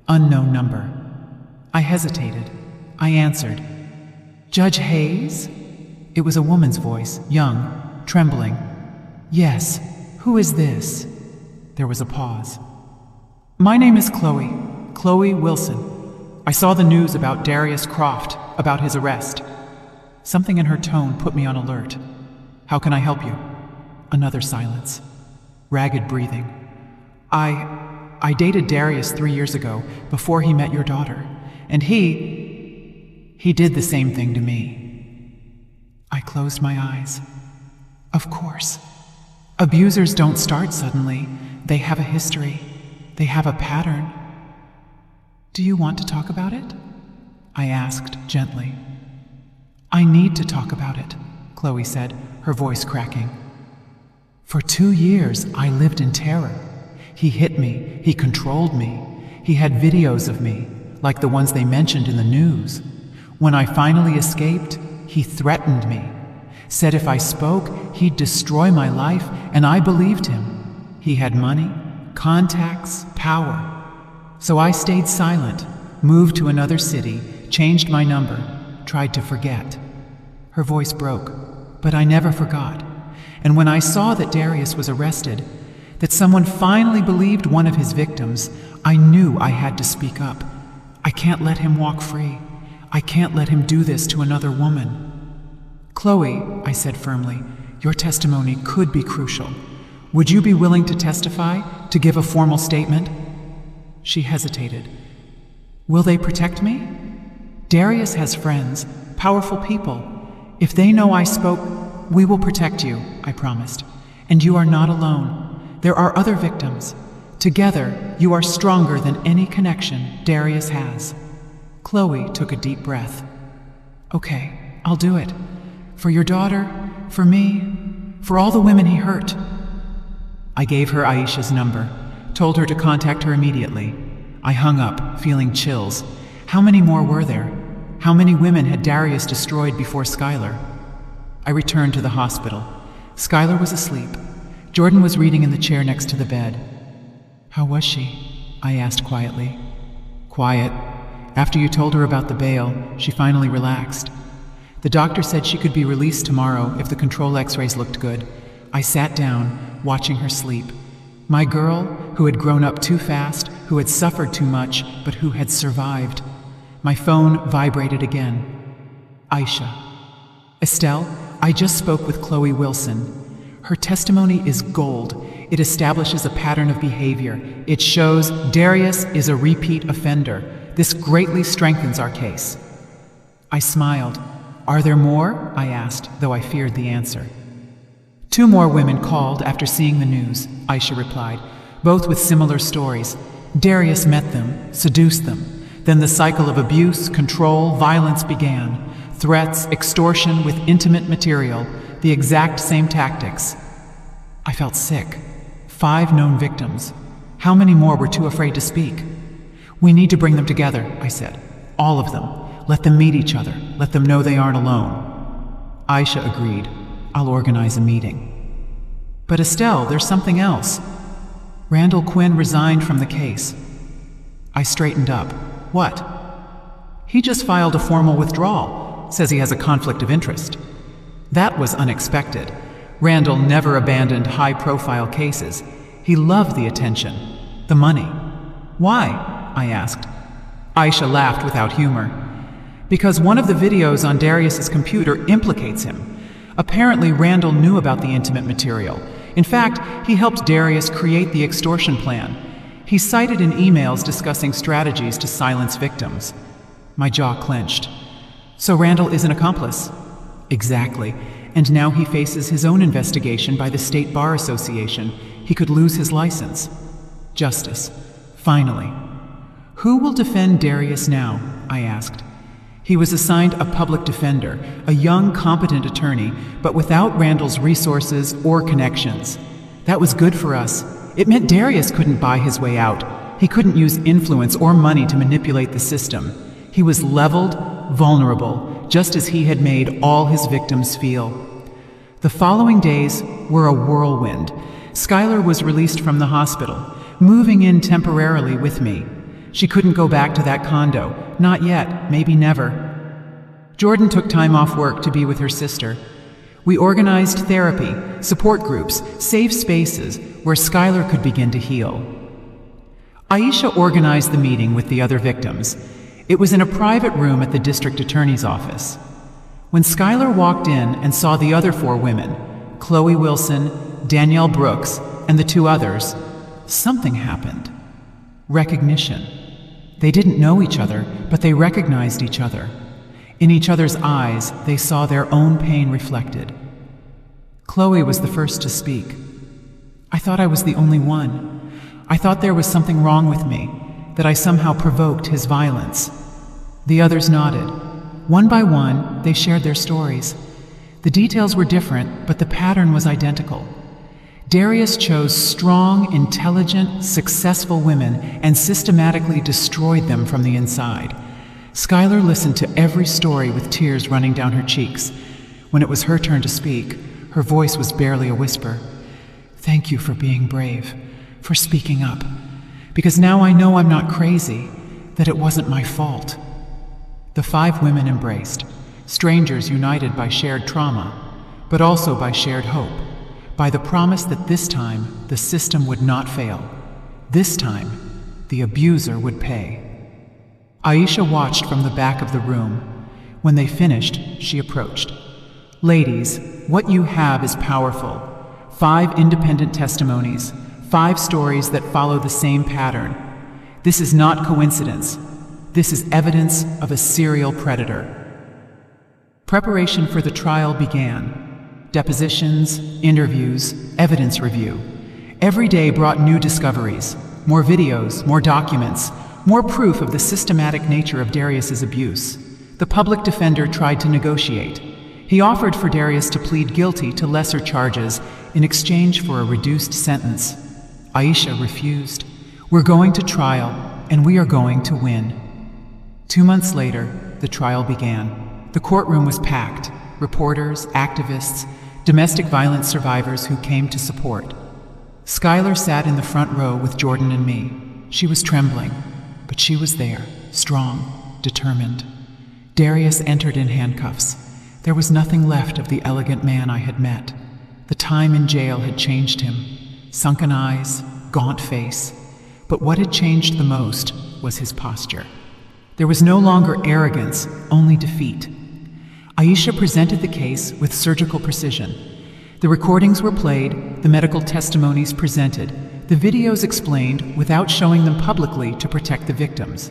Unknown number. I hesitated. I answered. "Judge Hayes?" It was a woman's voice, young, trembling. "Yes. Who is this?" There was a pause. "My name is Chloe Wilson. I saw the news about Darius Croft, about his arrest." Something in her tone put me on alert. "How can I help you?" Another silence. Ragged breathing. I dated Darius 3 years ago, before he met your daughter, and he did the same thing to me." I closed my eyes. Of course. Abusers don't start suddenly. They have a history. They have a pattern. "Do you want to talk about it?" I asked gently. "I need to talk about it," Chloe said, her voice cracking. "For 2 years, I lived in terror. He hit me. He controlled me. He had videos of me, like the ones they mentioned in the news. When I finally escaped, he threatened me. Said if I spoke, he'd destroy my life, and I believed him. He had money, contacts, power. So I stayed silent, moved to another city, changed my number, tried to forget." Her voice broke, but I never forgot. And when I saw that Darius was arrested, that someone finally believed one of his victims, I knew I had to speak up. I can't let him walk free. I can't let him do this to another woman. "Chloe," I said firmly, "your testimony could be crucial. Would you be willing to testify, to give a formal statement?" She hesitated. "Will they protect me?" "Darius has friends, powerful people. If they know I spoke, we will protect you," I promised. "And you are not alone. There are other victims. Together, you are stronger than any connection Darius has." Chloe took a deep breath. "Okay, I'll do it. For your daughter, for me, for all the women he hurt." I gave her Aisha's number, told her to contact her immediately. I hung up, feeling chills. How many more were there? How many women had Darius destroyed before Skylar? I returned to the hospital. Skylar was asleep. Jordan was reading in the chair next to the bed. "How was she?" I asked quietly. "Quiet. After you told her about the bail, she finally relaxed. The doctor said she could be released tomorrow if the control x-rays looked good." I sat down, watching her sleep. My girl, who had grown up too fast, who had suffered too much, but who had survived. My phone vibrated again. Aisha. "Estelle, I just spoke with Chloe Wilson. Her testimony is gold. It establishes a pattern of behavior. It shows Darius is a repeat offender. This greatly strengthens our case." I smiled. "Are there more?" I asked, though I feared the answer. "2 more women called after seeing the news," Aisha replied, "both with similar stories. Darius met them, seduced them. Then the cycle of abuse, control, violence began. Threats, extortion with intimate material, the exact same tactics." I felt sick. 5 known victims. How many more were too afraid to speak? "We need to bring them together," I said. "All of them. Let them meet each other. Let them know they aren't alone." Aisha agreed. "I'll organize a meeting." "But Estelle, there's something else." Randall Quinn resigned from the case. I straightened up. "What?" "He just filed a formal withdrawal. Says he has a conflict of interest." That was unexpected. Randall never abandoned high-profile cases. He loved the attention, the money. Why? I asked. Aisha laughed without humor. Because one of the videos on Darius's computer implicates him. Apparently, Randall knew about the intimate material. In fact, he helped Darius create the extortion plan. He cited in emails discussing strategies to silence victims. My jaw clenched. So Randall is an accomplice? Exactly. And now he faces his own investigation by the State Bar Association. He could lose his license. Justice. Finally. Who will defend Darius now? I asked. He was assigned a public defender, a young, competent attorney, but without Randall's resources or connections. That was good for us. It meant Darius couldn't buy his way out. He couldn't use influence or money to manipulate the system. He was leveled, vulnerable, just as he had made all his victims feel. The following days were a whirlwind. Skylar was released from the hospital, moving in temporarily with me. She couldn't go back to that condo. Not yet, maybe never. Jordan took time off work to be with her sister. We organized therapy, support groups, safe spaces where Skylar could begin to heal. Aisha organized the meeting with the other victims. It was in a private room at the district attorney's office. When Skylar walked in and saw the other 4 women, Chloe Wilson, Danielle Brooks, and the 2 others, something happened. Recognition. They didn't know each other, but they recognized each other. In each other's eyes, they saw their own pain reflected. Chloe was the first to speak. I thought I was the only one. I thought there was something wrong with me, that I somehow provoked his violence. The others nodded. One by one, they shared their stories. The details were different, but the pattern was identical. Darius chose strong, intelligent, successful women and systematically destroyed them from the inside. Skylar listened to every story with tears running down her cheeks. When it was her turn to speak, her voice was barely a whisper. Thank you for being brave, for speaking up. Because now I know I'm not crazy, that it wasn't my fault. The 5 women embraced, strangers united by shared trauma, but also by shared hope, by the promise that this time the system would not fail. This time, the abuser would pay. Aisha watched from the back of the room. When they finished, she approached. Ladies, what you have is powerful. 5 independent testimonies, 5 stories that follow the same pattern. This is not coincidence. This is evidence of a serial predator. Preparation for the trial began. Depositions, interviews, evidence review. Every day brought new discoveries, more videos, more documents, more proof of the systematic nature of Darius's abuse. The public defender tried to negotiate. He offered for Darius to plead guilty to lesser charges in exchange for a reduced sentence. Aisha refused. We're going to trial, and we are going to win. 2 months later, the trial began. The courtroom was packed. Reporters, activists, domestic violence survivors who came to support. Skylar sat in the front row with Jordan and me. She was trembling, but she was there, strong, determined. Darius entered in handcuffs. There was nothing left of the elegant man I had met. The time in jail had changed him. Sunken eyes, gaunt face. But what had changed the most was his posture. There was no longer arrogance, only defeat. Aisha presented the case with surgical precision. The recordings were played, the medical testimonies presented, the videos explained without showing them publicly to protect the victims.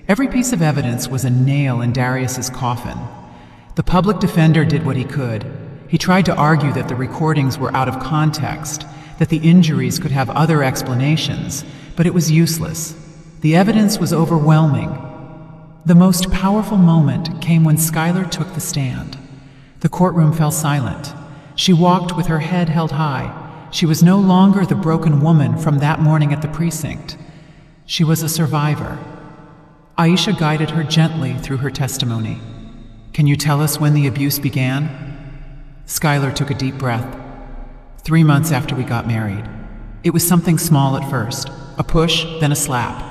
Every piece of evidence was a nail in Darius's coffin. The public defender did what he could. He tried to argue that the recordings were out of context, that the injuries could have other explanations, but it was useless. The evidence was overwhelming. The most powerful moment came when Skylar took the stand. The courtroom fell silent. She walked with her head held high. She was no longer the broken woman from that morning at the precinct. She was a survivor. Aisha guided her gently through her testimony. Can you tell us when the abuse began? Skylar took a deep breath. 3 months after we got married. It was something small at first, a push, then a slap.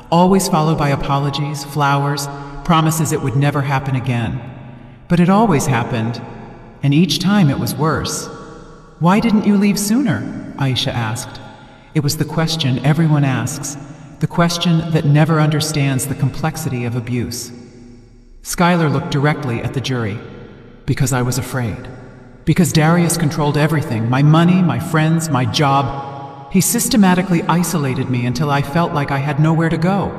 Always followed by apologies, flowers, promises it would never happen again. But it always happened, and each time it was worse. Why didn't you leave sooner? Aisha asked. It was the question everyone asks, the question that never understands the complexity of abuse. Skylar looked directly at the jury. Because I was afraid. Because Darius controlled everything, my money, my friends, my job. He systematically isolated me until I felt like I had nowhere to go.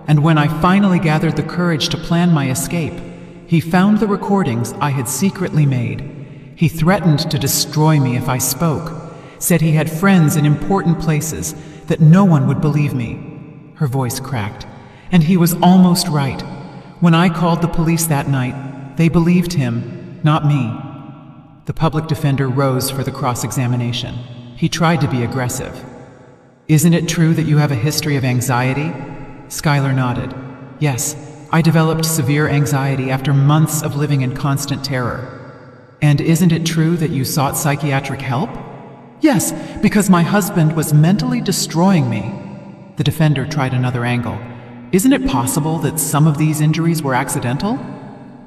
And when I finally gathered the courage to plan my escape, he found the recordings I had secretly made. He threatened to destroy me if I spoke, said he had friends in important places, that no one would believe me. Her voice cracked. And he was almost right. When I called the police that night, they believed him, not me. The public defender rose for the cross-examination. He tried to be aggressive. Isn't it true that you have a history of anxiety? Skylar nodded. Yes, I developed severe anxiety after months of living in constant terror. And isn't it true that you sought psychiatric help? Yes, because my husband was mentally destroying me. The defender tried another angle. Isn't it possible that some of these injuries were accidental?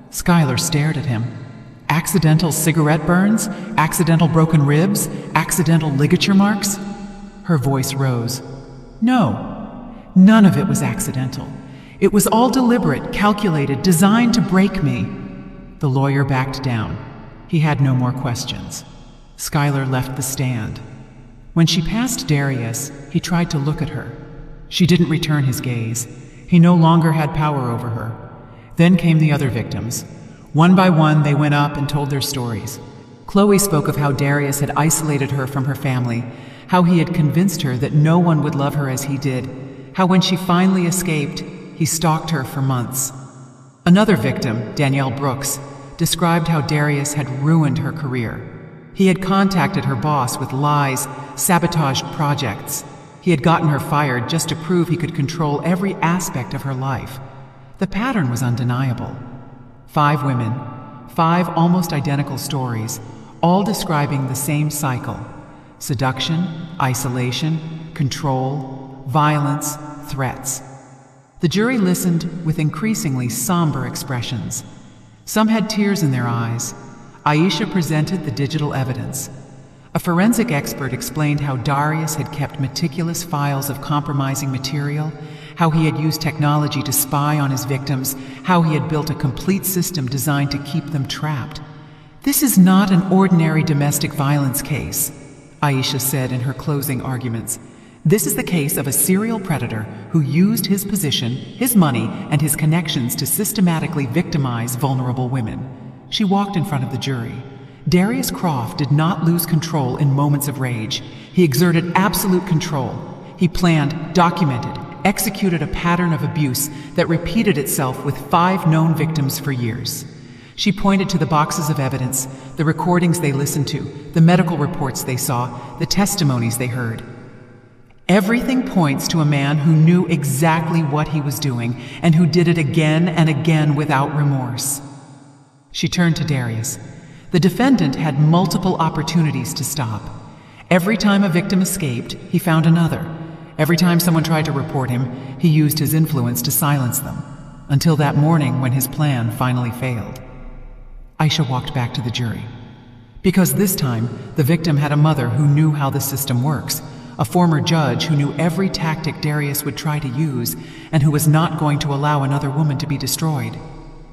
Skylar stared at him. Accidental cigarette burns? Accidental broken ribs? Accidental ligature marks? Her voice rose. No, none of it was accidental. It was all deliberate, calculated, designed to break me. The lawyer backed down. He had no more questions. Skylar left the stand. When she passed Darius, he tried to look at her. She didn't return his gaze. He no longer had power over her. Then came the other victims. One by one, they went up and told their stories. Chloe spoke of how Darius had isolated her from her family, how he had convinced her that no one would love her as he did, how when she finally escaped, he stalked her for months. Another victim, Danielle Brooks, described how Darius had ruined her career. He had contacted her boss with lies, sabotaged projects. He had gotten her fired just to prove he could control every aspect of her life. The pattern was undeniable. 5 women, 5 almost identical stories, all describing the same cycle: seduction, isolation, control, violence, threats. The jury listened with increasingly somber expressions. Some had tears in their eyes. Aisha presented the digital evidence. A forensic expert explained how Darius had kept meticulous files of compromising material, how he had used technology to spy on his victims, how he had built a complete system designed to keep them trapped. This is not an ordinary domestic violence case, Aisha said in her closing arguments. This is the case of a serial predator who used his position, his money, and his connections to systematically victimize vulnerable women. She walked in front of the jury. Darius Croft did not lose control in moments of rage. He exerted absolute control. He planned, documented, executed a pattern of abuse that repeated itself with 5 known victims for years. She pointed to the boxes of evidence, the recordings they listened to, the medical reports they saw, the testimonies they heard. Everything points to a man who knew exactly what he was doing and who did it again and again without remorse. She turned to Darius. The defendant had multiple opportunities to stop. Every time a victim escaped, he found another. Every time someone tried to report him, he used his influence to silence them, until that morning when his plan finally failed. Aisha walked back to the jury. Because this time, the victim had a mother who knew how the system works, a former judge who knew every tactic Darius would try to use, and who was not going to allow another woman to be destroyed.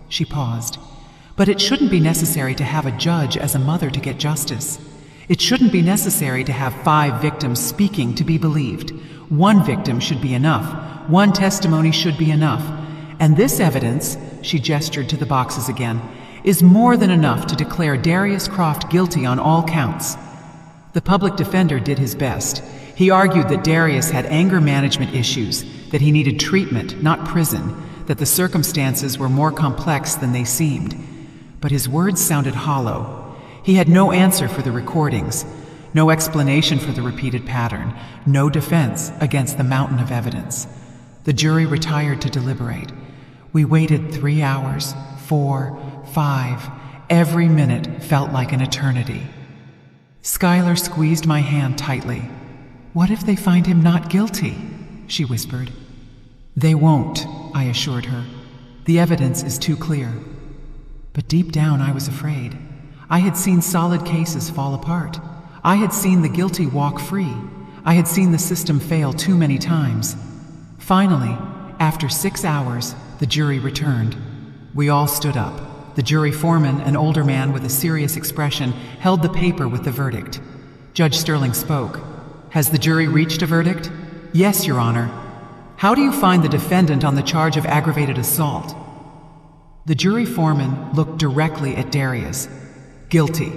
She paused. But it shouldn't be necessary to have a judge as a mother to get justice. It shouldn't be necessary to have 5 victims speaking to be believed. 1 victim should be enough. 1 testimony should be enough. And this evidence, she gestured to the boxes again, is more than enough to declare Darius Croft guilty on all counts. The public defender did his best. He argued that Darius had anger management issues, that he needed treatment, not prison, that the circumstances were more complex than they seemed. But his words sounded hollow. He had no answer for the recordings, no explanation for the repeated pattern, no defense against the mountain of evidence. The jury retired to deliberate. We waited 3 hours, 4, 5. Every minute felt like an eternity. Skylar squeezed my hand tightly. "What if they find him not guilty?" she whispered. "They won't," I assured her. "The evidence is too clear." But deep down I was afraid. I had seen solid cases fall apart. I had seen the guilty walk free. I had seen the system fail too many times. Finally, after 6 hours, the jury returned. We all stood up. The jury foreman, an older man with a serious expression, held the paper with the verdict. Judge Sterling spoke. "Has the jury reached a verdict?" "Yes, Your Honor." "How do you find the defendant on the charge of aggravated assault?" The jury foreman looked directly at Darius. "Guilty."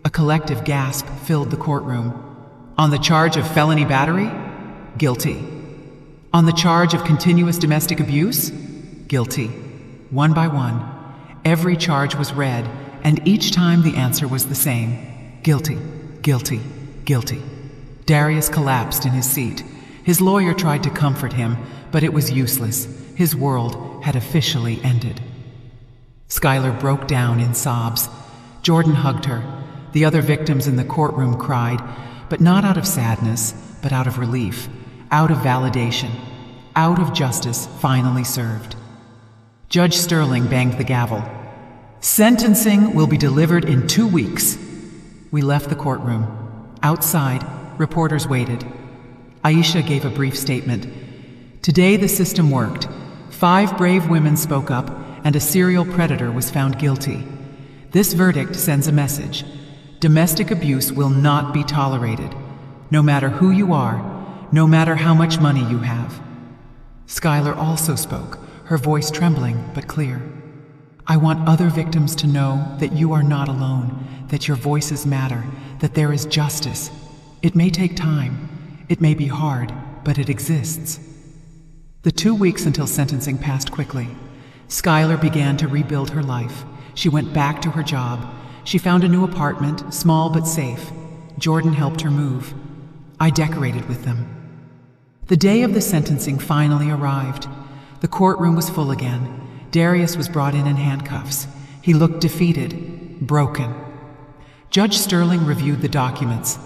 A collective gasp filled the courtroom. "On the charge of felony battery?" "Guilty." "On the charge of continuous domestic abuse?" "Guilty." One by one, every charge was read, and each time the answer was the same: guilty, guilty, guilty. Darius collapsed in his seat. His lawyer tried to comfort him, but it was useless. His world had officially ended. Skylar broke down in sobs. Jordan hugged her. The other victims in the courtroom cried, but not out of sadness, but out of relief, out of validation, out of justice finally served. Judge Sterling banged the gavel. "Sentencing will be delivered in 2 weeks." We left the courtroom. Outside, reporters waited. Aisha gave a brief statement. "Today the system worked. 5 brave women spoke up, and a serial predator was found guilty. This verdict sends a message. Domestic abuse will not be tolerated, no matter who you are, no matter how much money you have." Skylar also spoke, her voice trembling but clear. "I want other victims to know that you are not alone, that your voices matter, that there is justice. It may take time, it may be hard, but it exists." The 2 weeks until sentencing passed quickly. Skylar began to rebuild her life. She went back to her job. She found a new apartment, small but safe. Jordan helped her move. I decorated with them. The day of the sentencing finally arrived. The courtroom was full again. Darius was brought in handcuffs. He looked defeated, broken. Judge Sterling reviewed the documents.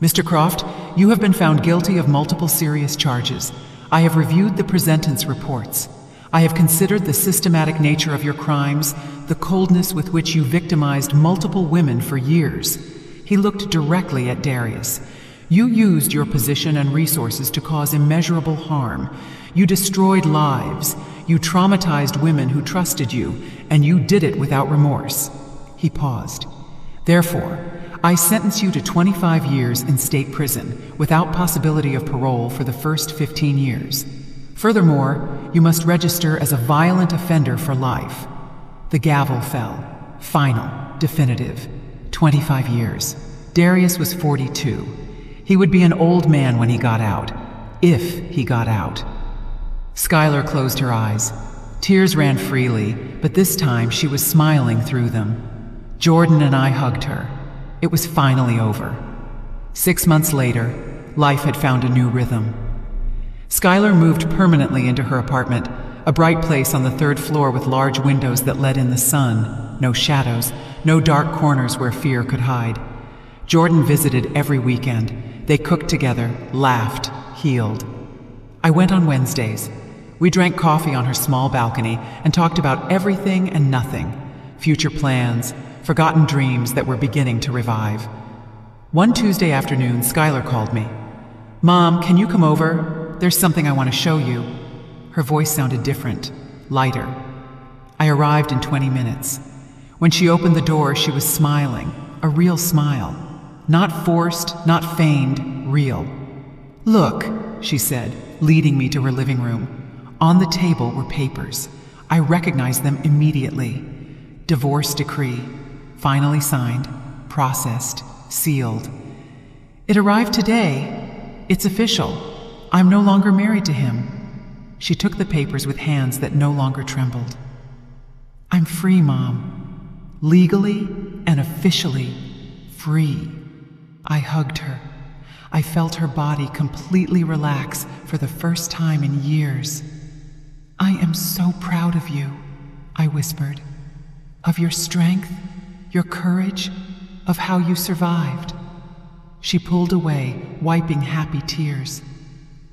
"Mr. Croft, you have been found guilty of multiple serious charges. I have reviewed the presentence reports. I have considered the systematic nature of your crimes, the coldness with which you victimized multiple women for years." He looked directly at Darius. "You used your position and resources to cause immeasurable harm. You destroyed lives. You traumatized women who trusted you, and you did it without remorse." He paused. "Therefore, I sentence you to 25 years in state prison, without possibility of parole for the first 15 years. Furthermore, you must register as a violent offender for life." The gavel fell. Final, definitive. 25 years. Darius was 42. He would be an old man when he got out, if he got out. Skylar closed her eyes. Tears ran freely, but this time she was smiling through them. Jordan and I hugged her. It was finally over. 6 months later, life had found a new rhythm. Skylar moved permanently into her apartment, a bright place on the 3rd floor with large windows that let in the sun, no shadows, no dark corners where fear could hide. Jordan visited every weekend. They cooked together, laughed, healed. I went on Wednesdays. We drank coffee on her small balcony and talked about everything and nothing, future plans, forgotten dreams that were beginning to revive. One Tuesday afternoon, Skylar called me. "Mom, can you come over? There's something I want to show you." Her voice sounded different, lighter. I arrived in 20 minutes. When she opened the door, she was smiling, a real smile. Not forced, not feigned, real. "Look," she said, leading me to her living room. On the table were papers. I recognized them immediately. Divorce decree, finally signed, processed, sealed. "It arrived today. It's official. I'm no longer married to him." She took the papers with hands that no longer trembled. "I'm free, Mom. Legally and officially free." I hugged her. I felt her body completely relax for the first time in years. "I am so proud of you," I whispered. "Of your strength, your courage, of how you survived." She pulled away, wiping happy tears.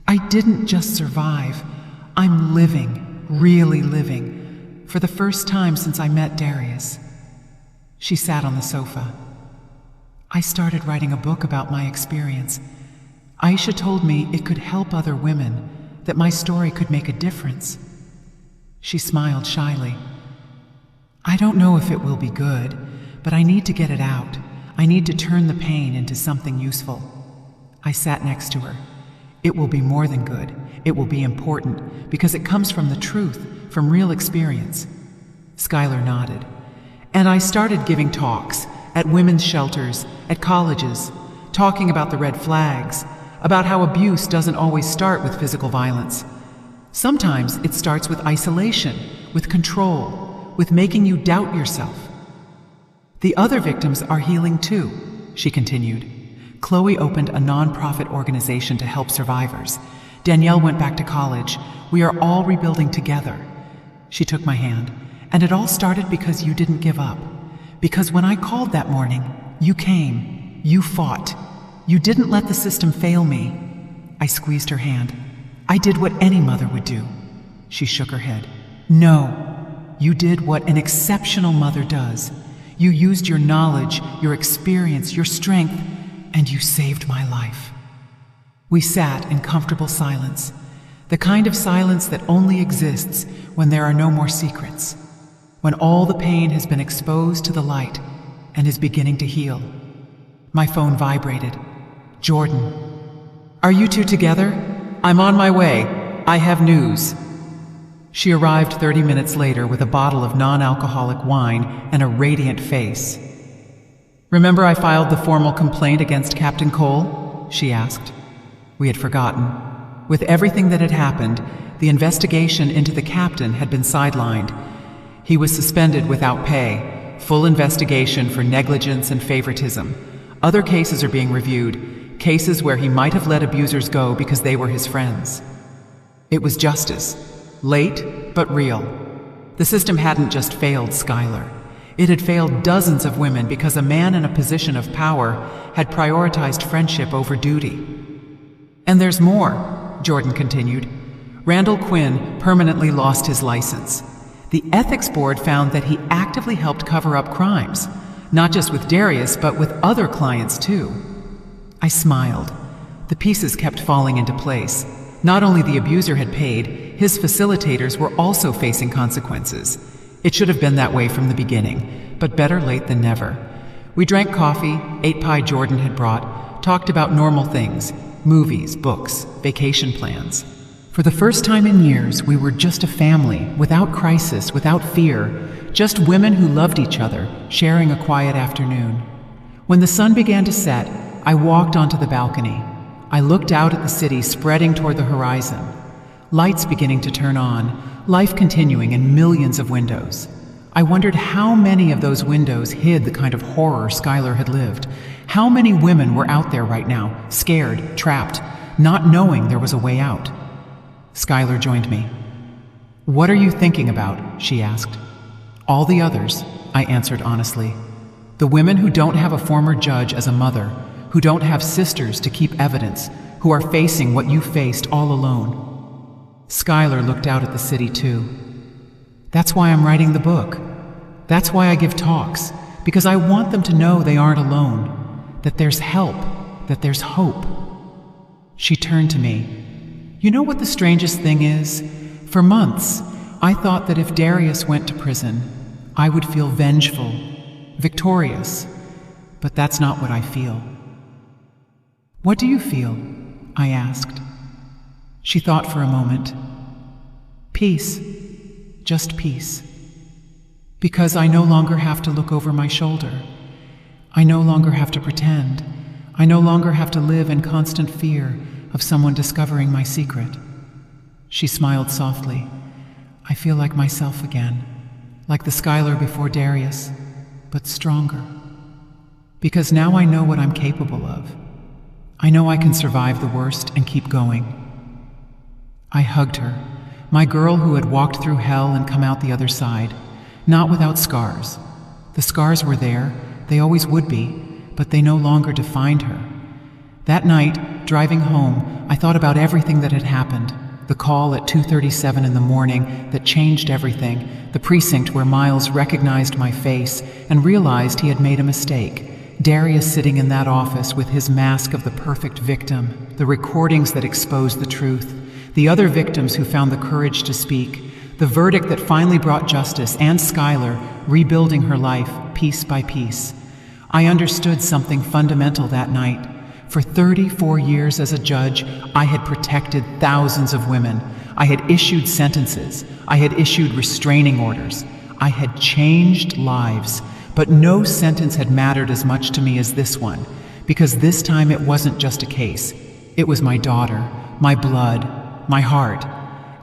"I didn't just survive. I'm living, really living, for the first time since I met Darius." She sat on the sofa. "I started writing a book about my experience. Aisha told me it could help other women, that my story could make a difference. She smiled shyly. I don't know if it will be good, but I need to get it out. I need to turn the pain into something useful. I sat next to her. It will be more than good. It will be important, because it comes from the truth, from real experience. Skylar nodded. And I started giving talks, at women's shelters, at colleges, talking about the red flags, about how abuse doesn't always start with physical violence. Sometimes it starts with isolation, with control, with making you doubt yourself. The other victims are healing too, she continued. Chloe opened a non-profit organization to help survivors. Danielle went back to college. We are all rebuilding together. She took my hand, and it all started because you didn't give up. Because when I called that morning, you came, you fought. You didn't let the system fail me. I squeezed her hand. I did what any mother would do. She shook her head. No, you did what an exceptional mother does. You used your knowledge, your experience, your strength, and you saved my life. We sat in comfortable silence, the kind of silence that only exists when there are no more secrets, when all the pain has been exposed to the light and is beginning to heal. My phone vibrated. Jordan. Are you two together? I'm on my way. I have news. She arrived 30 minutes later with a bottle of non-alcoholic wine and a radiant face. Remember I filed the formal complaint against Captain Cole? She asked. We had forgotten. With everything that had happened, the investigation into the captain had been sidelined. He was suspended without pay, full investigation for negligence and favoritism. Other cases are being reviewed, cases where he might have let abusers go because they were his friends. It was justice, late but real. The system hadn't just failed Skylar. It had failed dozens of women because a man in a position of power had prioritized friendship over duty. And there's more, Jordan continued. Randall Quinn permanently lost his license. The ethics board found that he actively helped cover up crimes, not just with Darius, but with other clients too. I smiled. The pieces kept falling into place. Not only the abuser had paid, his facilitators were also facing consequences. It should have been that way from the beginning, but better late than never. We drank coffee, ate pie Jordan had brought, talked about normal things, movies, books, vacation plans. For the first time in years, we were just a family, without crisis, without fear, just women who loved each other, sharing a quiet afternoon. When the sun began to set, I walked onto the balcony. I looked out at the city spreading toward the horizon. Lights beginning to turn on, life continuing in millions of windows. I wondered how many of those windows hid the kind of horror Skylar had lived. How many women were out there right now, scared, trapped, not knowing there was a way out. Skylar joined me. What are you thinking about? She asked. All the others, I answered honestly. The women who don't have a former judge as a mother, who don't have sisters to keep evidence, who are facing what you faced all alone. Skylar looked out at the city too. That's why I'm writing the book. That's why I give talks, because I want them to know they aren't alone, that there's help, that there's hope. She turned to me. You know what the strangest thing is? For months, I thought that if Darius went to prison, I would feel vengeful, victorious, but that's not what I feel. What do you feel? I asked. She thought for a moment. Peace, just peace. Because I no longer have to look over my shoulder. I no longer have to pretend. I no longer have to live in constant fear of someone discovering my secret. She smiled softly. I feel like myself again, like the Skylar before Darius, but stronger. Because now I know what I'm capable of. I know I can survive the worst and keep going. I hugged her, my girl who had walked through hell and come out the other side, not without scars. The scars were there, they always would be, but they no longer defined her. That night, driving home, I thought about everything that had happened. The call at 2:37 in the morning that changed everything, the precinct where Miles recognized my face and realized he had made a mistake. Darius sitting in that office with his mask of the perfect victim. the recordings that exposed the truth, the other victims who found the courage to speak, the verdict that finally brought justice, and Skylar rebuilding her life piece by piece. I understood something fundamental that night. For 34 years as a judge, I had protected thousands of women. I had issued sentences. I had issued restraining orders. I had changed lives. But no sentence had mattered as much to me as this one, because this time it wasn't just a case. It was my daughter, my blood, my heart.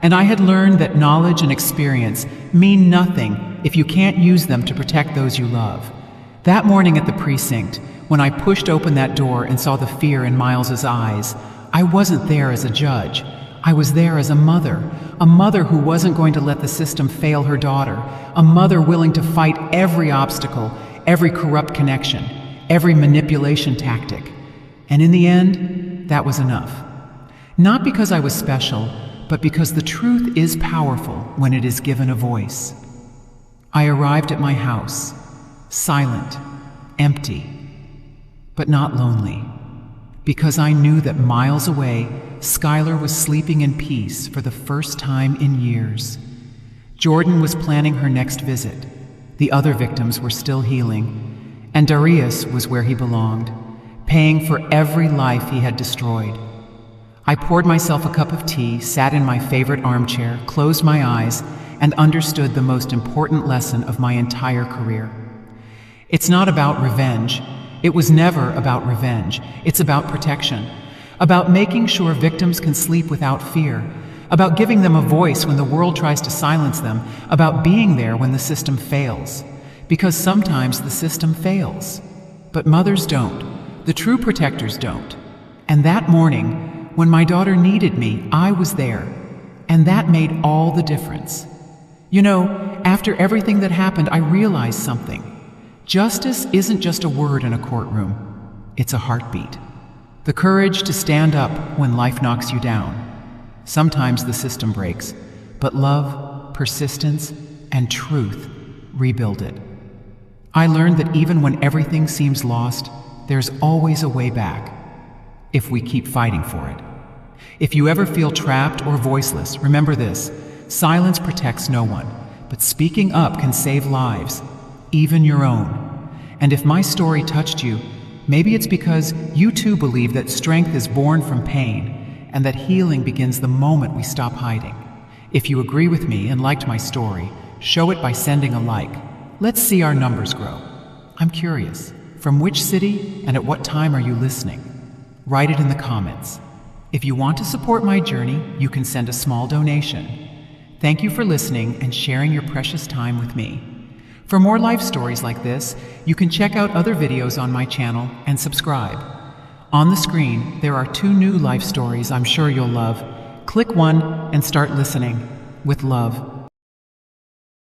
And I had learned that knowledge and experience mean nothing if you can't use them to protect those you love. That morning at the precinct, when I pushed open that door and saw the fear in Miles's eyes, I wasn't there as a judge. I was there as a mother who wasn't going to let the system fail her daughter, a mother willing to fight every obstacle, every corrupt connection, every manipulation tactic. And in the end, that was enough. Not because I was special, but because the truth is powerful when it is given a voice. I arrived at my house, silent, empty, but not lonely, because I knew that miles away, Skylar was sleeping in peace for the first time in years. Jordan was planning her next visit. The other victims were still healing, and Darius was where he belonged, paying for every life he had destroyed. I poured myself a cup of tea, sat in my favorite armchair, closed my eyes, and understood the most important lesson of my entire career. It's not about revenge. It was never about revenge. It's about protection, about making sure victims can sleep without fear, about giving them a voice when the world tries to silence them, about being there when the system fails. Because sometimes the system fails, but mothers don't. The true protectors don't. And that morning, when my daughter needed me, I was there, and that made all the difference. You know, after everything that happened, I realized something. Justice isn't just a word in a courtroom. It's a heartbeat. The courage to stand up when life knocks you down. Sometimes the system breaks, but love, persistence, and truth rebuild it. I learned that even when everything seems lost, there's always a way back, if we keep fighting for it. If you ever feel trapped or voiceless, remember this: silence protects no one, but speaking up can save lives, even your own. And if my story touched you, maybe it's because you too believe that strength is born from pain, and that healing begins the moment we stop hiding. If you agree with me and liked my story, show it by sending a like. Let's see our numbers grow. I'm curious, from which city and at what time are you listening? Write it in the comments. If you want to support my journey, you can send a small donation. Thank you for listening and sharing your precious time with me. For more life stories like this, you can check out other videos on my channel and subscribe. On the screen, there are 2 new life stories I'm sure you'll love. Click one and start listening. With love.